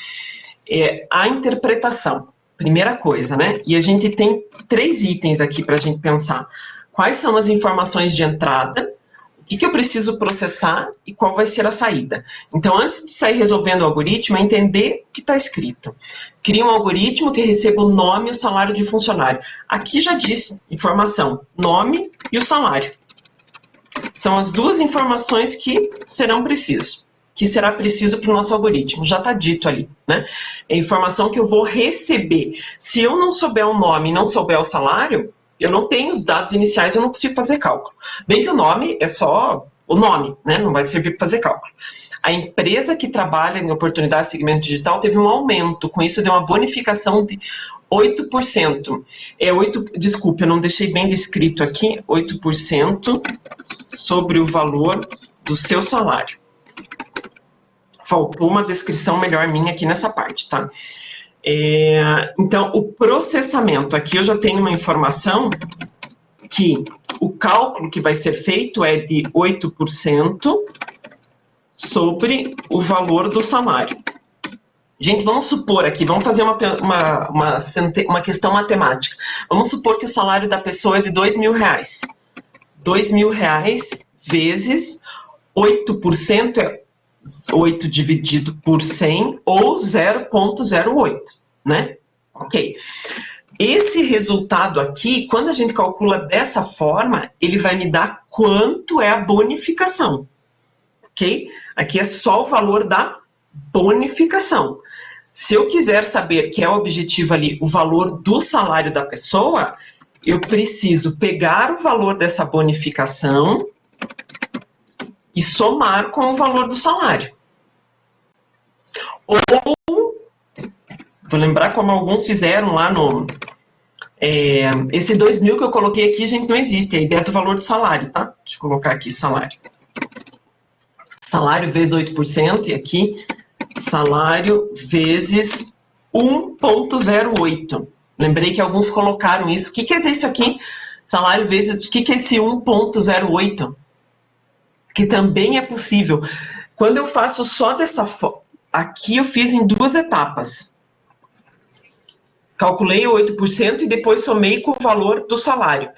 A interpretação, primeira coisa, né? E a gente tem 3 itens aqui para a gente pensar. Quais são as informações de entrada, o que eu preciso processar e qual vai ser a saída. Então, antes de sair resolvendo o algoritmo, é entender o que está escrito. Cria um algoritmo que receba o nome e o salário de funcionário. Aqui já diz informação, nome e o salário. São as 2 informações que serão precisas. Que será preciso para o nosso algoritmo, já está dito ali, né? É a informação que eu vou receber. Se eu não souber o nome e não souber o salário, eu não tenho os dados iniciais, eu não consigo fazer cálculo. Bem que o nome é só o nome, né? Não vai servir para fazer cálculo. A empresa que trabalha em oportunidade de segmento digital teve um aumento, com isso deu uma bonificação de 8%. Desculpe, eu não deixei bem descrito aqui, 8% sobre o valor do seu salário. Faltou uma descrição melhor minha aqui nessa parte, tá? Então, o processamento, aqui eu já tenho uma informação que o cálculo que vai ser feito é de 8% sobre o valor do salário. Gente, vamos supor aqui, vamos fazer uma questão matemática. Vamos supor que o salário da pessoa é de R$2.000. R$2.000 vezes 8% é 8 dividido por 100 ou 0,08, né? Ok. Esse resultado aqui, quando a gente calcula dessa forma, ele vai me dar quanto é a bonificação, ok? Aqui é só o valor da bonificação. Se eu quiser saber, que é o objetivo ali, o valor do salário da pessoa, eu preciso pegar o valor dessa bonificação e somar com o valor do salário. Ou, vou lembrar como alguns fizeram lá no... esse 2.000 que eu coloquei aqui, gente, não existe, é a ideia do valor do salário, tá? Deixa eu colocar aqui salário. Salário vezes 8%, e aqui salário vezes 1,08. Lembrei que alguns colocaram isso. O que quer dizer isso aqui? Salário vezes... O que é esse 1,08? Que também é possível. Quando eu faço só dessa forma, aqui eu fiz em 2 etapas. Calculei o 8% e depois somei com o valor do salário.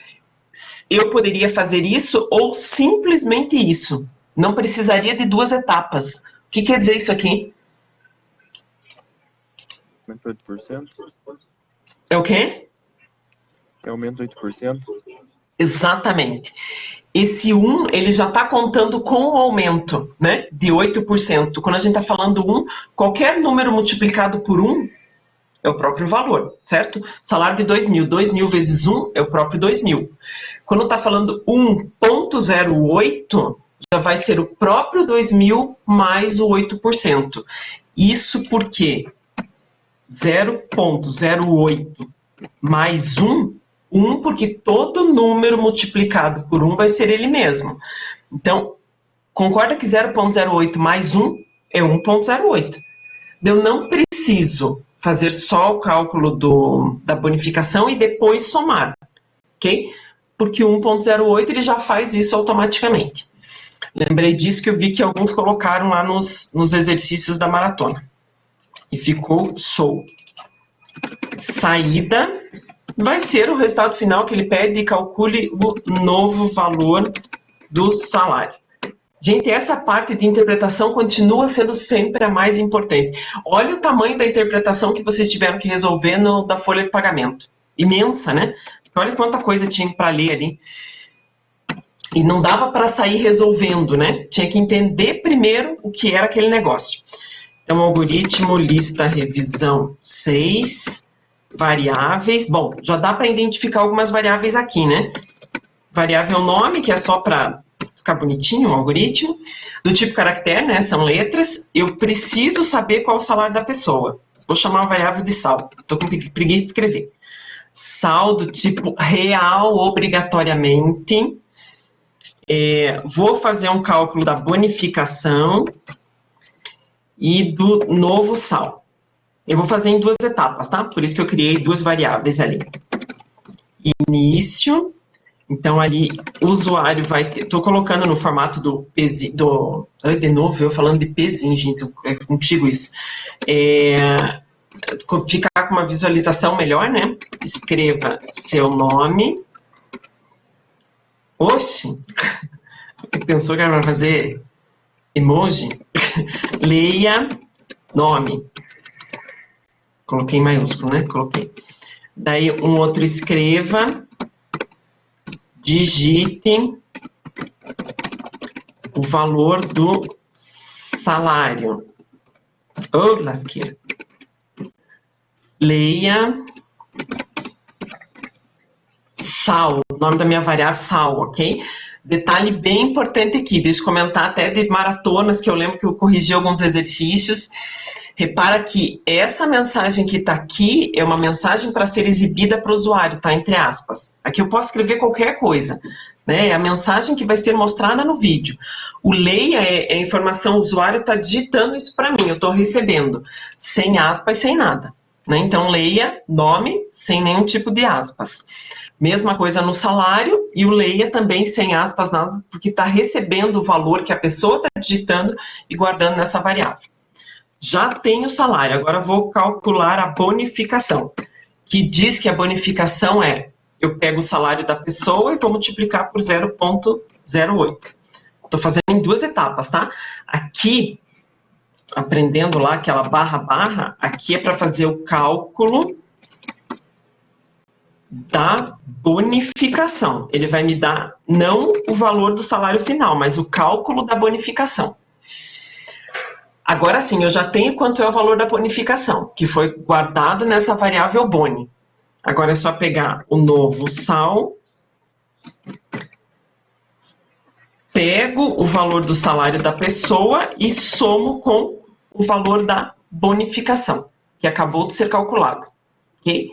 Eu poderia fazer isso ou simplesmente isso. Não precisaria de 2 etapas. O que quer dizer isso aqui? 8%? É o quê? Aumenta 8%? Exatamente. Esse 1, ele já está contando com o aumento, né, de 8%. Quando a gente está falando 1, qualquer número multiplicado por 1 é o próprio valor, certo? Salário de 2.000. 2.000 vezes 1 é o próprio 2.000. Quando está falando 1,08, já vai ser o próprio 2.000 mais o 8%. Isso porque 0,08 mais 1 porque todo número multiplicado por 1 vai ser ele mesmo. Então, concorda que 0,08 mais 1 é 1,08. Eu não preciso fazer só o cálculo da bonificação e depois somar, ok? Porque o 1,08 ele já faz isso automaticamente. Lembrei disso que eu vi que alguns colocaram lá nos exercícios da maratona. E ficou show. Saída vai ser o resultado final que ele pede e calcule o novo valor do salário. Gente, essa parte de interpretação continua sendo sempre a mais importante. Olha o tamanho da interpretação que vocês tiveram que resolver da folha de pagamento. Imensa, né? Olha quanta coisa tinha para ler ali. E não dava para sair resolvendo, né? Tinha que entender primeiro o que era aquele negócio. Então, algoritmo, lista, revisão, 6 variáveis. Bom, já dá para identificar algumas variáveis aqui, né? Variável nome, que é só para ficar bonitinho o algoritmo. Do tipo caractere, né? São letras. Eu preciso saber qual é o salário da pessoa. Vou chamar a variável de sal. Estou com preguiça de escrever. Sal do tipo real, obrigatoriamente. Vou fazer um cálculo da bonificação e do novo sal. Eu vou fazer em 2 etapas, tá? Por isso que eu criei 2 variáveis ali. Início. Então, ali, o usuário vai ter... Estou colocando no formato do pezinho... De novo, eu falando de pezinho, gente. É contigo isso. Ficar com uma visualização melhor, né? Escreva seu nome. Oxi! Pensou que era para fazer emoji? Leia nome. Coloquei em maiúsculo, né? Coloquei. Daí, um outro escreva... Digite o valor do salário. Oh, lasqueira. Leia sal, o nome da minha variável sal, ok? Detalhe bem importante aqui, deixa eu comentar até de maratonas, que eu lembro que eu corrigi alguns exercícios. Repara que essa mensagem que está aqui é uma mensagem para ser exibida para o usuário, tá? Entre aspas. Aqui eu posso escrever qualquer coisa, né? É a mensagem que vai ser mostrada no vídeo. O leia é a informação, o usuário está digitando isso para mim, eu estou recebendo, sem aspas, sem nada, né? Então, leia nome sem nenhum tipo de aspas. Mesma coisa no salário, e o leia também sem aspas, nada, porque está recebendo o valor que a pessoa está digitando e guardando nessa variável. Já tenho o salário, agora vou calcular a bonificação, que diz que a bonificação eu pego o salário da pessoa e vou multiplicar por 0,08. Estou fazendo em 2 etapas, tá? Aqui, aprendendo lá aquela barra, aqui é para fazer o cálculo da bonificação. Ele vai me dar não o valor do salário final, mas o cálculo da bonificação. Agora sim, eu já tenho quanto é o valor da bonificação, que foi guardado nessa variável boni. Agora é só pegar o novo sal, pego o valor do salário da pessoa e somo com o valor da bonificação, que acabou de ser calculado. Okay?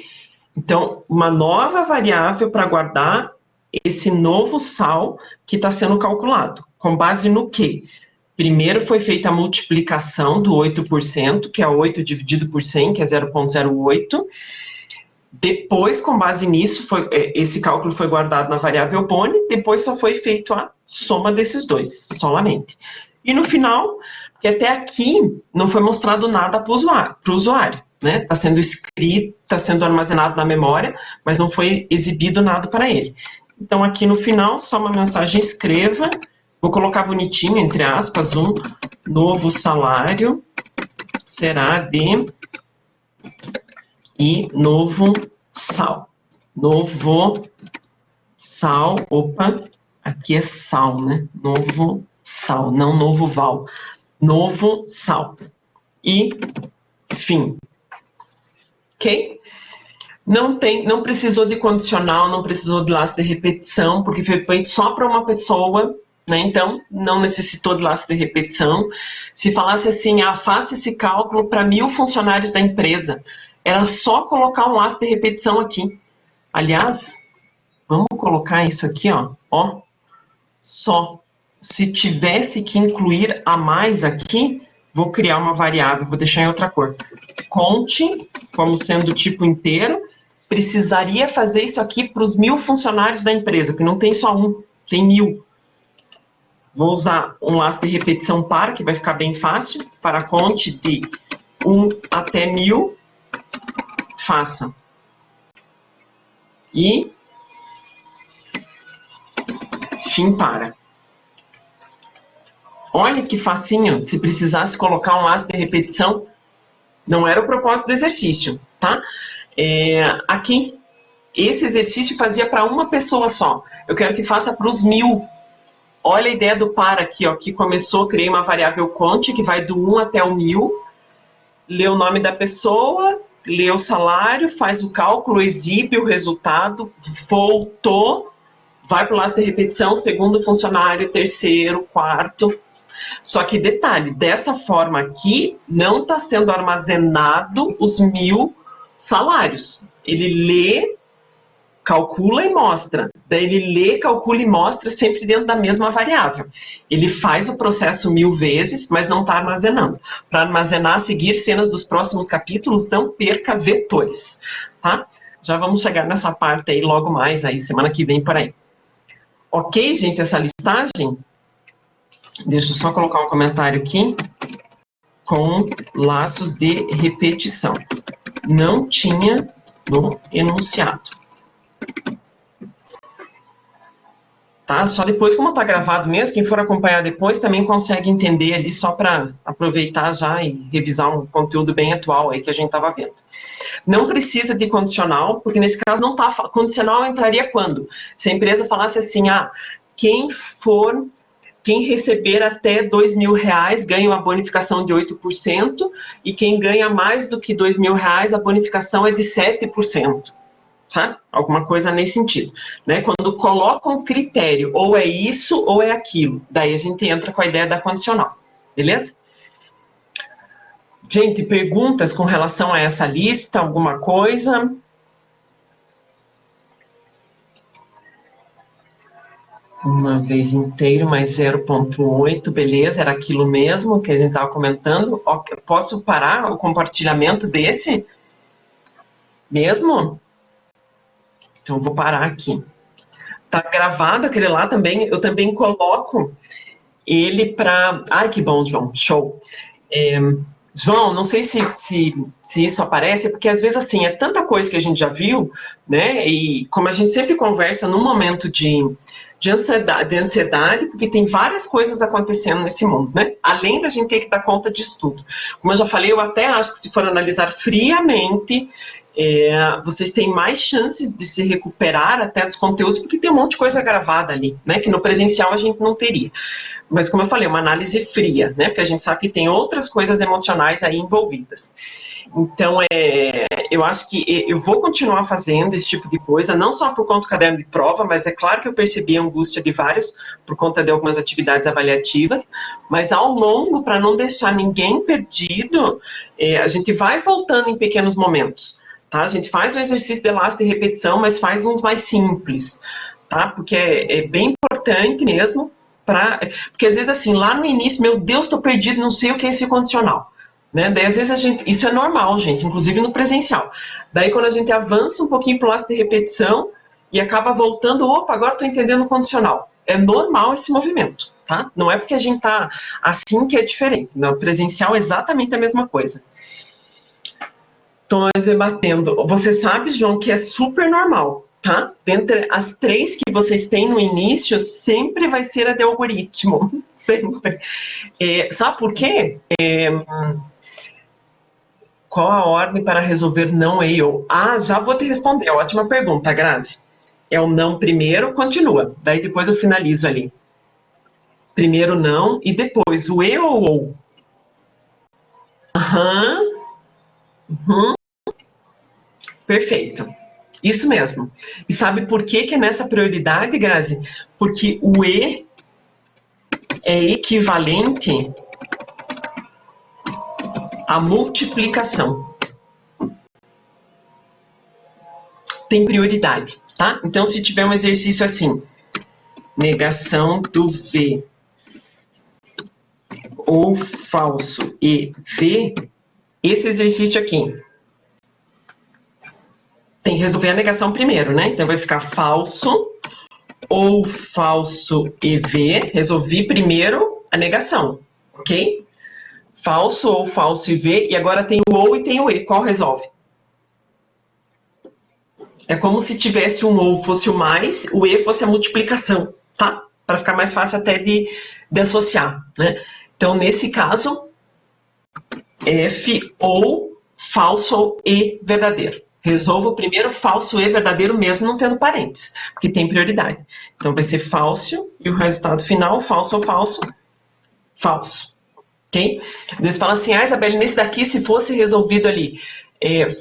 Então, uma nova variável para guardar esse novo sal que está sendo calculado. Com base no quê? Primeiro foi feita a multiplicação do 8%, que é 8 dividido por 100, que é 0,08. Depois, com base nisso, esse cálculo foi guardado na variável boni, depois só foi feita a soma desses dois, solamente. E no final, porque até aqui não foi mostrado nada para o usuário, né? Está sendo escrito, está sendo armazenado na memória, mas não foi exibido nada para ele. Então, aqui no final, só uma mensagem escreva. Vou colocar bonitinho, entre aspas, um novo salário será de e novo sal. Novo sal, opa, aqui é sal, né? Novo sal, não novo val. Novo sal. E fim. Ok? Não precisou de condicional, não precisou de laço de repetição, porque foi feito só para uma pessoa, né? Então, não necessitou de laço de repetição. Se falasse assim, faça esse cálculo para 1000 funcionários da empresa, era só colocar um laço de repetição aqui. Aliás, vamos colocar isso aqui, ó, só. Se tivesse que incluir a mais aqui, vou criar uma variável, vou deixar em outra cor. Conte, como sendo tipo inteiro, precisaria fazer isso aqui para os 1000 funcionários da empresa, porque não tem só um, tem 1000. Vou usar um laço de repetição par, que vai ficar bem fácil. Para conte de 1 até 1000, faça. E fim para. Olha que facinho, se precisasse colocar um laço de repetição, não era o propósito do exercício, tá? Aqui, esse exercício fazia para uma pessoa só. Eu quero que faça para os 1000. Olha a ideia do par aqui, ó, que começou, criei uma variável conte, que vai do 1 até o 1000, lê o nome da pessoa, lê o salário, faz o cálculo, exibe o resultado, voltou, vai para o laço de repetição, segundo funcionário, terceiro, quarto. Só que detalhe, dessa forma aqui, não está sendo armazenado os 1000 salários. Ele lê, calcula e mostra. Daí ele lê, calcula e mostra sempre dentro da mesma variável. Ele faz o processo 1000 vezes, mas não está armazenando. Para armazenar a seguir cenas dos próximos capítulos, não perca vetores. Tá? Já vamos chegar nessa parte aí logo mais, aí, semana que vem por aí. Ok, gente, essa listagem? Deixa eu só colocar um comentário aqui. Com laços de repetição. Não tinha no enunciado. Tá? Só depois, como está gravado mesmo, quem for acompanhar depois também consegue entender ali, só para aproveitar já e revisar um conteúdo bem atual aí que a gente estava vendo. Não precisa de condicional, porque nesse caso não está. Condicional entraria quando? Se a empresa falasse assim, quem receber até R$2.000 ganha uma bonificação de 8%, e quem ganha mais do que R$2.000, a bonificação é de 7%. Sabe? Alguma coisa nesse sentido. Né? Quando coloca um critério, ou é isso ou é aquilo, daí a gente entra com a ideia da condicional. Beleza? Gente, perguntas com relação a essa lista? Alguma coisa? Uma vez inteiro, mais 0,8, beleza, era aquilo mesmo que a gente estava comentando. Posso parar o compartilhamento desse? Mesmo? Então, vou parar aqui. Tá gravado aquele lá também, eu também coloco ele para... Ai, que bom, João, show. João, não sei se isso aparece, porque às vezes, assim, é tanta coisa que a gente já viu, né, e como a gente sempre conversa num momento de ansiedade, porque tem várias coisas acontecendo nesse mundo, né? Além da gente ter que dar conta disso tudo. Como eu já falei, eu até acho que se for analisar friamente, vocês têm mais chances de se recuperar até dos conteúdos, porque tem um monte de coisa gravada ali, né? Que no presencial a gente não teria. Mas, como eu falei, uma análise fria, né? Porque a gente sabe que tem outras coisas emocionais aí envolvidas. Então, eu acho que eu vou continuar fazendo esse tipo de coisa, não só por conta do caderno de prova, mas é claro que eu percebi a angústia de vários por conta de algumas atividades avaliativas, mas ao longo, para não deixar ninguém perdido, a gente vai voltando em pequenos momentos. Tá? A gente faz um exercício de elástico e repetição, mas faz uns mais simples, tá? Porque é bem importante mesmo, porque às vezes assim, lá no início, meu Deus, estou perdido, não sei o que é esse condicional. Né? Daí às vezes isso é normal, gente, inclusive no presencial. Daí quando a gente avança um pouquinho para o elástico de repetição e acaba voltando, opa, agora estou entendendo o condicional. É normal esse movimento, tá? Não é porque a gente está assim que é diferente. No presencial é exatamente a mesma coisa. Então, nós debatendo. Você sabe, João, que é super normal, tá? Dentre as 3 que vocês têm no início, sempre vai ser a de algoritmo. Sempre. Sabe por quê? Qual a ordem para resolver não eu? Já vou te responder. Ótima pergunta, Grazi. É o não primeiro, continua. Daí depois eu finalizo ali. Primeiro não e depois o e ou ou. Perfeito. Isso mesmo. E sabe por que é nessa prioridade, Grazi? Porque o E é equivalente à multiplicação. Tem prioridade, tá? Então, se tiver um exercício assim, negação do V ou falso e V, esse exercício aqui tem que resolver a negação primeiro, né? Então, vai ficar falso ou falso e V. Resolvi primeiro a negação, ok? Falso ou falso e V. E agora tem o ou e tem o E. Qual resolve? É como se tivesse um ou fosse o mais, o E fosse a multiplicação, tá? Para ficar mais fácil até de associar, né? Então, nesse caso, F ou falso ou E verdadeiro. Resolva o primeiro falso e verdadeiro mesmo não tendo parênteses, porque tem prioridade. Então, vai ser falso e o resultado final, falso ou falso, falso. ok? Eles falam assim, Isabelle, nesse daqui, se fosse resolvido ali,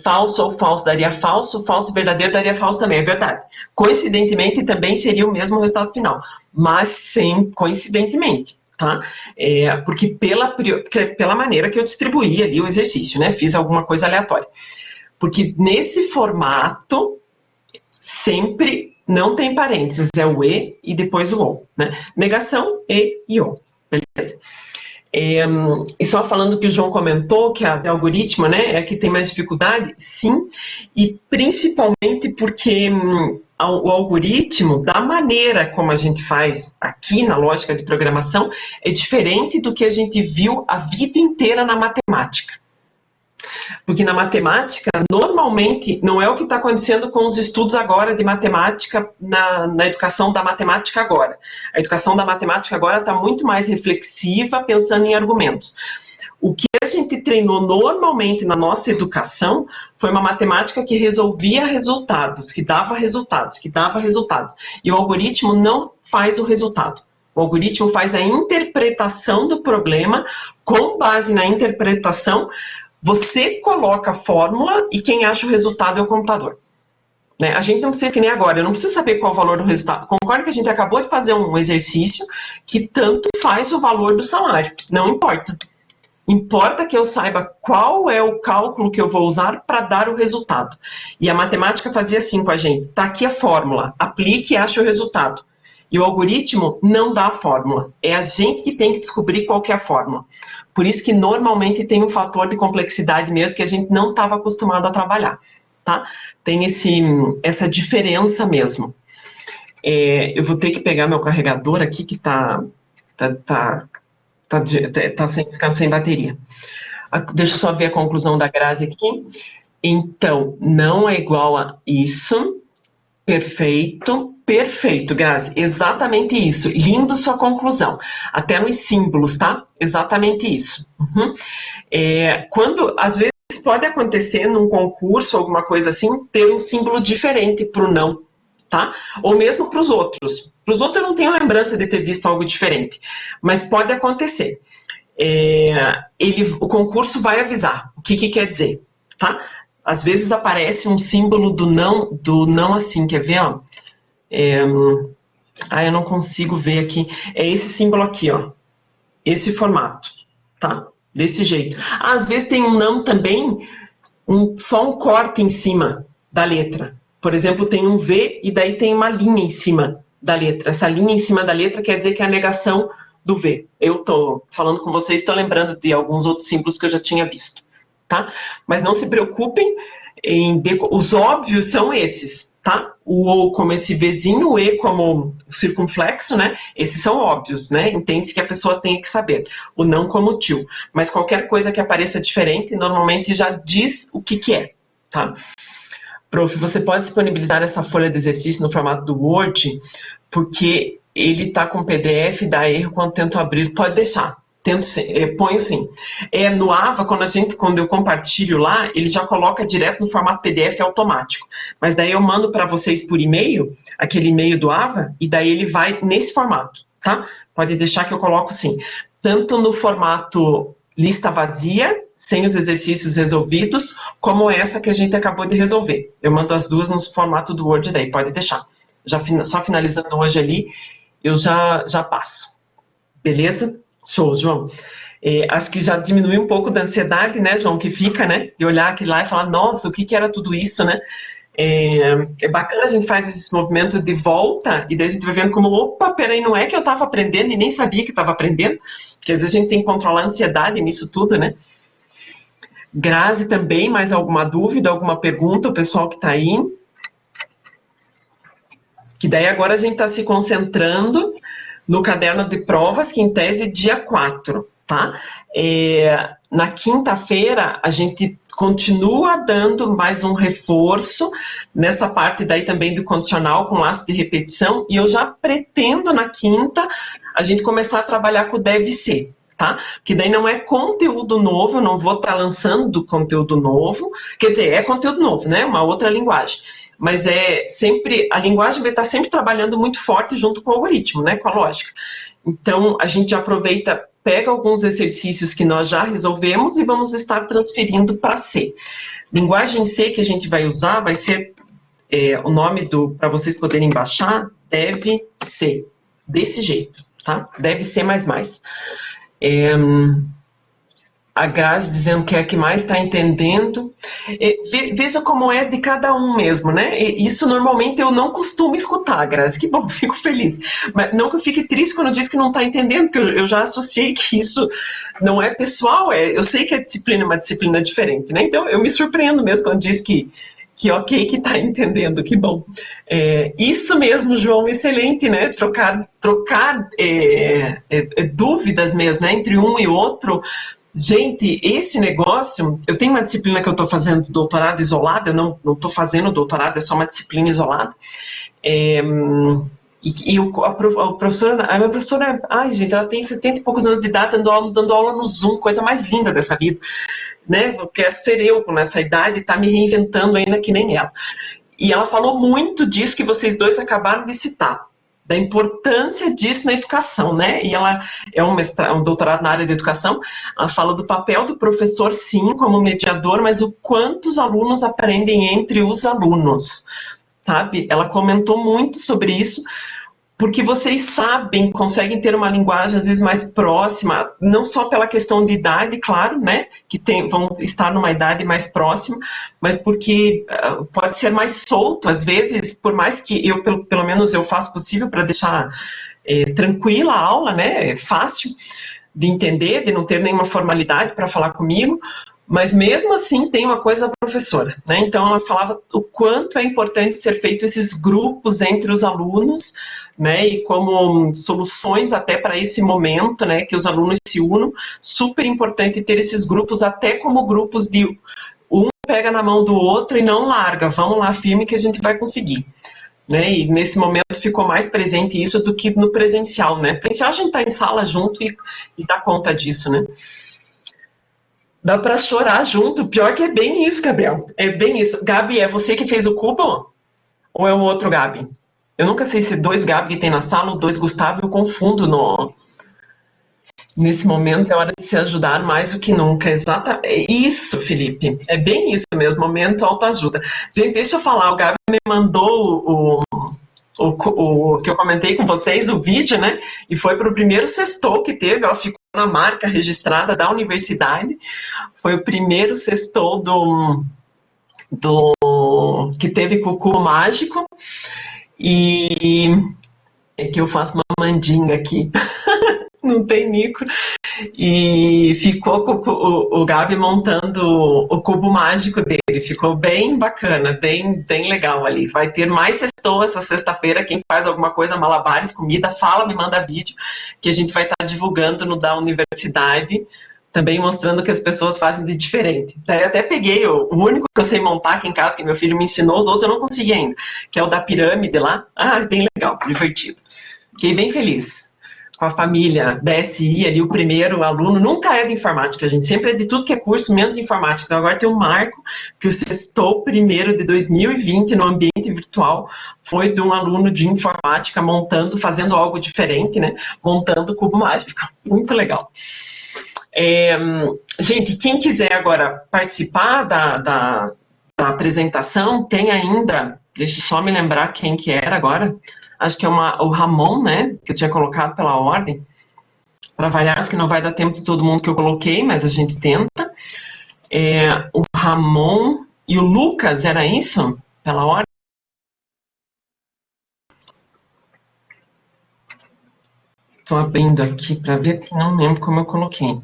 falso ou falso daria falso, falso e verdadeiro daria falso também, é verdade. Coincidentemente, também seria o mesmo resultado final, mas sem coincidentemente, tá? Porque pela maneira que eu distribuí ali o exercício, né? Fiz alguma coisa aleatória. Porque nesse formato, sempre não tem parênteses, é o e depois o ou, né? Negação, e ou, beleza? E só falando que o João comentou, que a de algoritmo, né, é a que tem mais dificuldade, sim, e principalmente porque o algoritmo, da maneira como a gente faz aqui na lógica de programação, é diferente do que a gente viu a vida inteira na matemática. Porque na matemática, normalmente, não é o que está acontecendo com os estudos agora de matemática, na educação da matemática agora. A educação da matemática agora está muito mais reflexiva, pensando em argumentos. O que a gente treinou normalmente na nossa educação foi uma matemática que resolvia resultados, que dava resultados, que dava resultados. E o algoritmo não faz o resultado. O algoritmo faz a interpretação do problema, com base na interpretação, você coloca a fórmula e quem acha o resultado é o computador. Né? A gente não precisa, que nem agora, eu não preciso saber qual é o valor do resultado. Concordo que a gente acabou de fazer um exercício que tanto faz o valor do salário. Não importa. Importa que eu saiba qual é o cálculo que eu vou usar para dar o resultado. E a matemática fazia assim com a gente. Está aqui a fórmula, aplique e ache o resultado. E o algoritmo não dá a fórmula. É a gente que tem que descobrir qual que é a fórmula. Por isso que normalmente tem um fator de complexidade mesmo que a gente não estava acostumado a trabalhar. Tá? Tem essa diferença mesmo. Eu vou ter que pegar meu carregador aqui que está ficando sem bateria. Deixa eu só ver a conclusão da Grazi aqui. Então, não é igual a isso. Perfeito, perfeito, Grazi. Exatamente isso. Lindo sua conclusão. Até nos símbolos, tá? Exatamente isso. Uhum. Às vezes pode acontecer num concurso, alguma coisa assim, ter um símbolo diferente para o não, tá? Ou mesmo para os outros. Para os outros eu não tenho lembrança de ter visto algo diferente, mas pode acontecer. O concurso vai avisar o que quer dizer, tá? Às vezes aparece um símbolo do não assim, quer ver, ó? Eu não consigo ver aqui. É esse símbolo aqui, ó. Esse formato, tá? Desse jeito. Às vezes tem um não também, só um corte em cima da letra. Por exemplo, tem um V e daí tem uma linha em cima da letra. Essa linha em cima da letra quer dizer que é a negação do V. Eu tô falando com vocês, estou lembrando de alguns outros símbolos que eu já tinha visto. Tá? Mas não se preocupem, os óbvios são esses, tá? O ou como esse Vzinho, o E como o circunflexo, né? Esses são óbvios, né? Entende-se que a pessoa tem que saber. O não como tio. Mas qualquer coisa que apareça diferente, normalmente já diz o que é, tá? Prof, você pode disponibilizar essa folha de exercício no formato do Word, porque ele está com PDF, dá erro quando tento abrir. Pode deixar. Ponho sim. No AVA, quando eu compartilho lá, ele já coloca direto no formato PDF automático. Mas daí eu mando para vocês por e-mail, aquele e-mail do AVA, e daí ele vai nesse formato, tá? Pode deixar que eu coloco sim. Tanto no formato lista vazia, sem os exercícios resolvidos, como essa que a gente acabou de resolver. Eu mando as duas no formato do Word daí, pode deixar. Só finalizando hoje ali, eu já passo. Beleza? Show, João. Acho que já diminui um pouco da ansiedade, né, João, que fica, né, de olhar aquilo lá e falar, nossa, o que era tudo isso, né? É bacana a gente faz esse movimento de volta e daí a gente vai vendo como, opa, peraí, não é que eu estava aprendendo e nem sabia que estava aprendendo, que às vezes a gente tem que controlar a ansiedade nisso tudo, né? Grazi também, mais alguma dúvida, alguma pergunta, o pessoal que está aí? Que daí agora a gente está se concentrando no caderno de provas, que em tese dia 4, tá? Na quinta-feira, a gente continua dando mais um reforço nessa parte daí também do condicional com laço de repetição, e eu já pretendo na quinta a gente começar a trabalhar com o deve ser, tá? Porque daí não é conteúdo novo, eu não vou estar lançando conteúdo novo, quer dizer, é conteúdo novo, né? Uma outra linguagem. Mas a linguagem vai estar sempre trabalhando muito forte junto com o algoritmo, né, com a lógica. Então, a gente aproveita pega alguns exercícios que nós já resolvemos e vamos estar transferindo para C. Linguagem C que a gente vai usar vai ser, o nome para vocês poderem baixar, deve ser, desse jeito, tá? Deve ser mais. A Grazi dizendo que é a que mais está entendendo. Veja como é de cada um mesmo, né? Isso normalmente eu não costumo escutar, Grazi. Que bom, fico feliz. Mas não que eu fique triste quando diz que não está entendendo, porque eu já associei que isso não é pessoal. Eu sei que a disciplina é uma disciplina diferente, né? Então eu me surpreendo mesmo quando diz que ok, que está entendendo, que bom. Isso mesmo, João, excelente, né? Trocar dúvidas mesmo, né? Entre um e outro. Gente, esse negócio, eu tenho uma disciplina que eu estou fazendo doutorado isolado, eu não estou fazendo doutorado, é só uma disciplina isolada. A minha professora, ai gente, ela tem 70 e poucos anos de idade, dando aula no Zoom, coisa mais linda dessa vida. Né? Eu quero ser eu com essa idade e tá me reinventando ainda que nem ela. E ela falou muito disso que vocês dois acabaram de citar, da importância disso na educação, né? E ela é um doutorado na área de educação, ela fala do papel do professor, sim, como mediador, mas o quanto os alunos aprendem entre os alunos, sabe? Ela comentou muito sobre isso, porque vocês sabem, conseguem ter uma linguagem às vezes mais próxima, não só pela questão de idade, claro, né, que vão estar numa idade mais próxima, mas porque pode ser mais solto, às vezes, por mais que eu, pelo menos eu faço possível para deixar tranquila a aula, né, é fácil de entender, de não ter nenhuma formalidade para falar comigo, mas mesmo assim tem uma coisa da professora, né? Então ela falava o quanto é importante ser feito esses grupos entre os alunos, né? E como soluções até para esse momento, né? Que os alunos se unam, super importante ter esses grupos até como grupos de um pega na mão do outro e não larga, vamos lá firme que a gente vai conseguir. Né? E nesse momento ficou mais presente isso do que no presencial, né? Presencial a gente está em sala junto e dá conta disso, né? Dá para chorar junto. Pior que é bem isso, Gabriel. É bem isso. Gabi, é você que fez o cubo? Ou é o outro Gabi? Eu nunca sei se dois Gabi que tem na sala ou dois Gustavo, eu confundo nesse momento. É hora de se ajudar mais do que nunca. É isso, Felipe. É bem isso mesmo, momento autoajuda. Gente, deixa eu falar. O Gabi me mandou o que eu comentei com vocês, o vídeo, né? E foi para o primeiro sextou que teve, ela ficou na marca registrada da universidade. Foi o primeiro sextou que teve com o cubo mágico. E é que eu faço uma mandinga aqui. Não tem Nico. E ficou com o Gabi montando o cubo mágico dele. Ficou bem bacana, bem legal ali. Vai ter mais sextou essa sexta-feira. Quem faz alguma coisa, malabares, comida, fala, me manda vídeo, que a gente vai estar divulgando no da universidade, também mostrando que as pessoas fazem de diferente. Eu até peguei o único que eu sei montar aqui em casa, que meu filho me ensinou, os outros eu não consegui ainda, que é o da pirâmide lá. Ah, bem legal, divertido. Fiquei bem feliz com a família BSI ali, o primeiro aluno, nunca é de informática, gente, sempre é de tudo que é curso, menos informática. Então agora tem o Marco, que o sextou primeiro de 2020 no ambiente virtual, foi de um aluno de informática montando, fazendo algo diferente, né, montando o cubo mágico, muito legal. Gente, quem quiser agora participar da apresentação, tem ainda, deixa eu só me lembrar quem que era agora, acho que é o Ramon, né, que eu tinha colocado pela ordem, para variar, acho que não vai dar tempo de todo mundo que eu coloquei, mas a gente tenta. O Ramon e o Lucas, era isso? Pela ordem? Estou abrindo aqui para ver, porque não lembro como eu coloquei.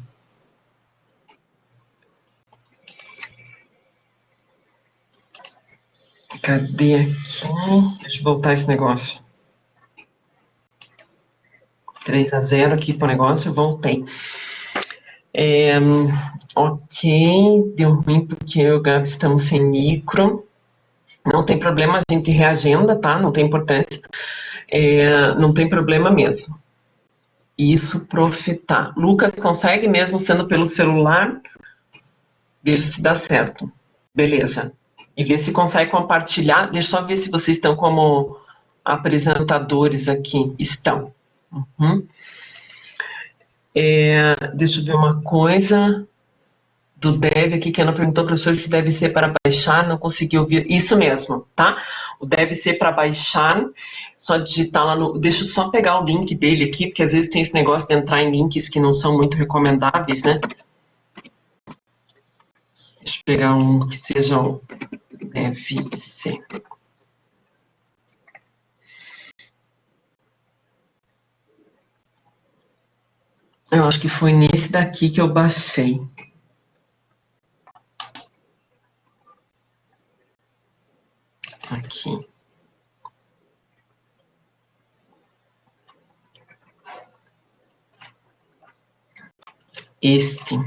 Cadê aqui? Deixa eu voltar esse negócio. 3-0 aqui pro negócio, voltei. Ok, deu ruim porque eu e o Gabi estamos sem micro. Não tem problema, a gente reagenda, tá? Não tem importância. Não tem problema mesmo. Isso, prof, tá. Lucas, consegue mesmo sendo pelo celular? Deixa se dá certo. Beleza. E ver se consegue compartilhar. Deixa eu só ver se vocês estão como apresentadores aqui. Estão. Uhum. Deixa eu ver uma coisa do deve aqui, que ela perguntou, professor, se deve ser para baixar, não consegui ouvir. Isso mesmo, tá? O deve ser para baixar, só digitar lá no... Deixa eu só pegar o link dele aqui, porque às vezes tem esse negócio de entrar em links que não são muito recomendáveis, né? Deixa eu pegar um que seja o deve ser. Eu acho que foi nesse daqui que eu baixei. Aqui. Este.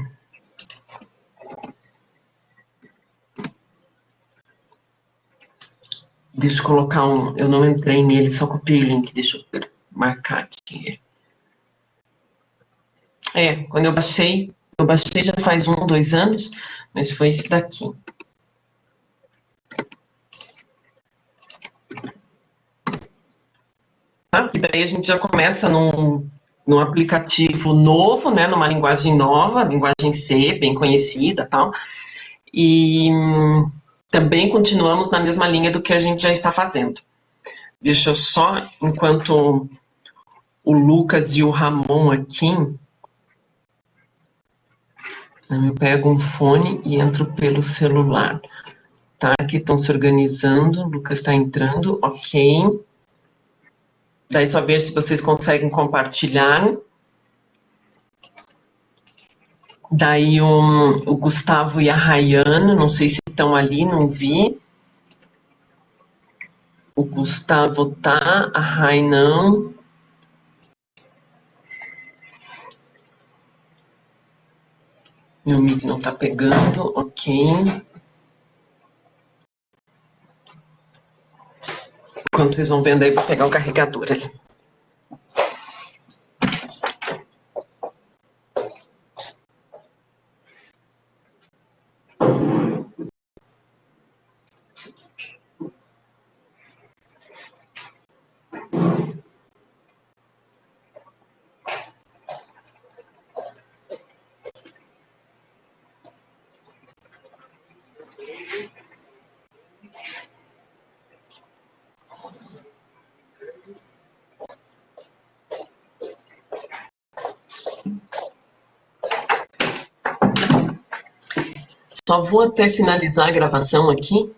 Deixa eu colocar um... Eu não entrei nele, só copiei o link. Deixa eu marcar aqui. Quando eu baixei já faz 1, 2 anos, mas foi esse daqui. Tá? E daí a gente já começa num aplicativo novo, né, numa linguagem nova, linguagem C, bem conhecida, tal. E também continuamos na mesma linha do que a gente já está fazendo. Deixa eu só, enquanto o Lucas e o Ramon aqui, eu pego um fone e entro pelo celular. Tá, aqui estão se organizando, o Lucas está entrando, ok. Daí só ver se vocês conseguem compartilhar. Daí o Gustavo e a Rayana, não sei se estão ali, não vi. O Gustavo tá, a Ray não. Meu mic não tá pegando, ok. Quando vocês vão vendo aí, vou pegar o carregador ali. Só vou até finalizar a gravação aqui.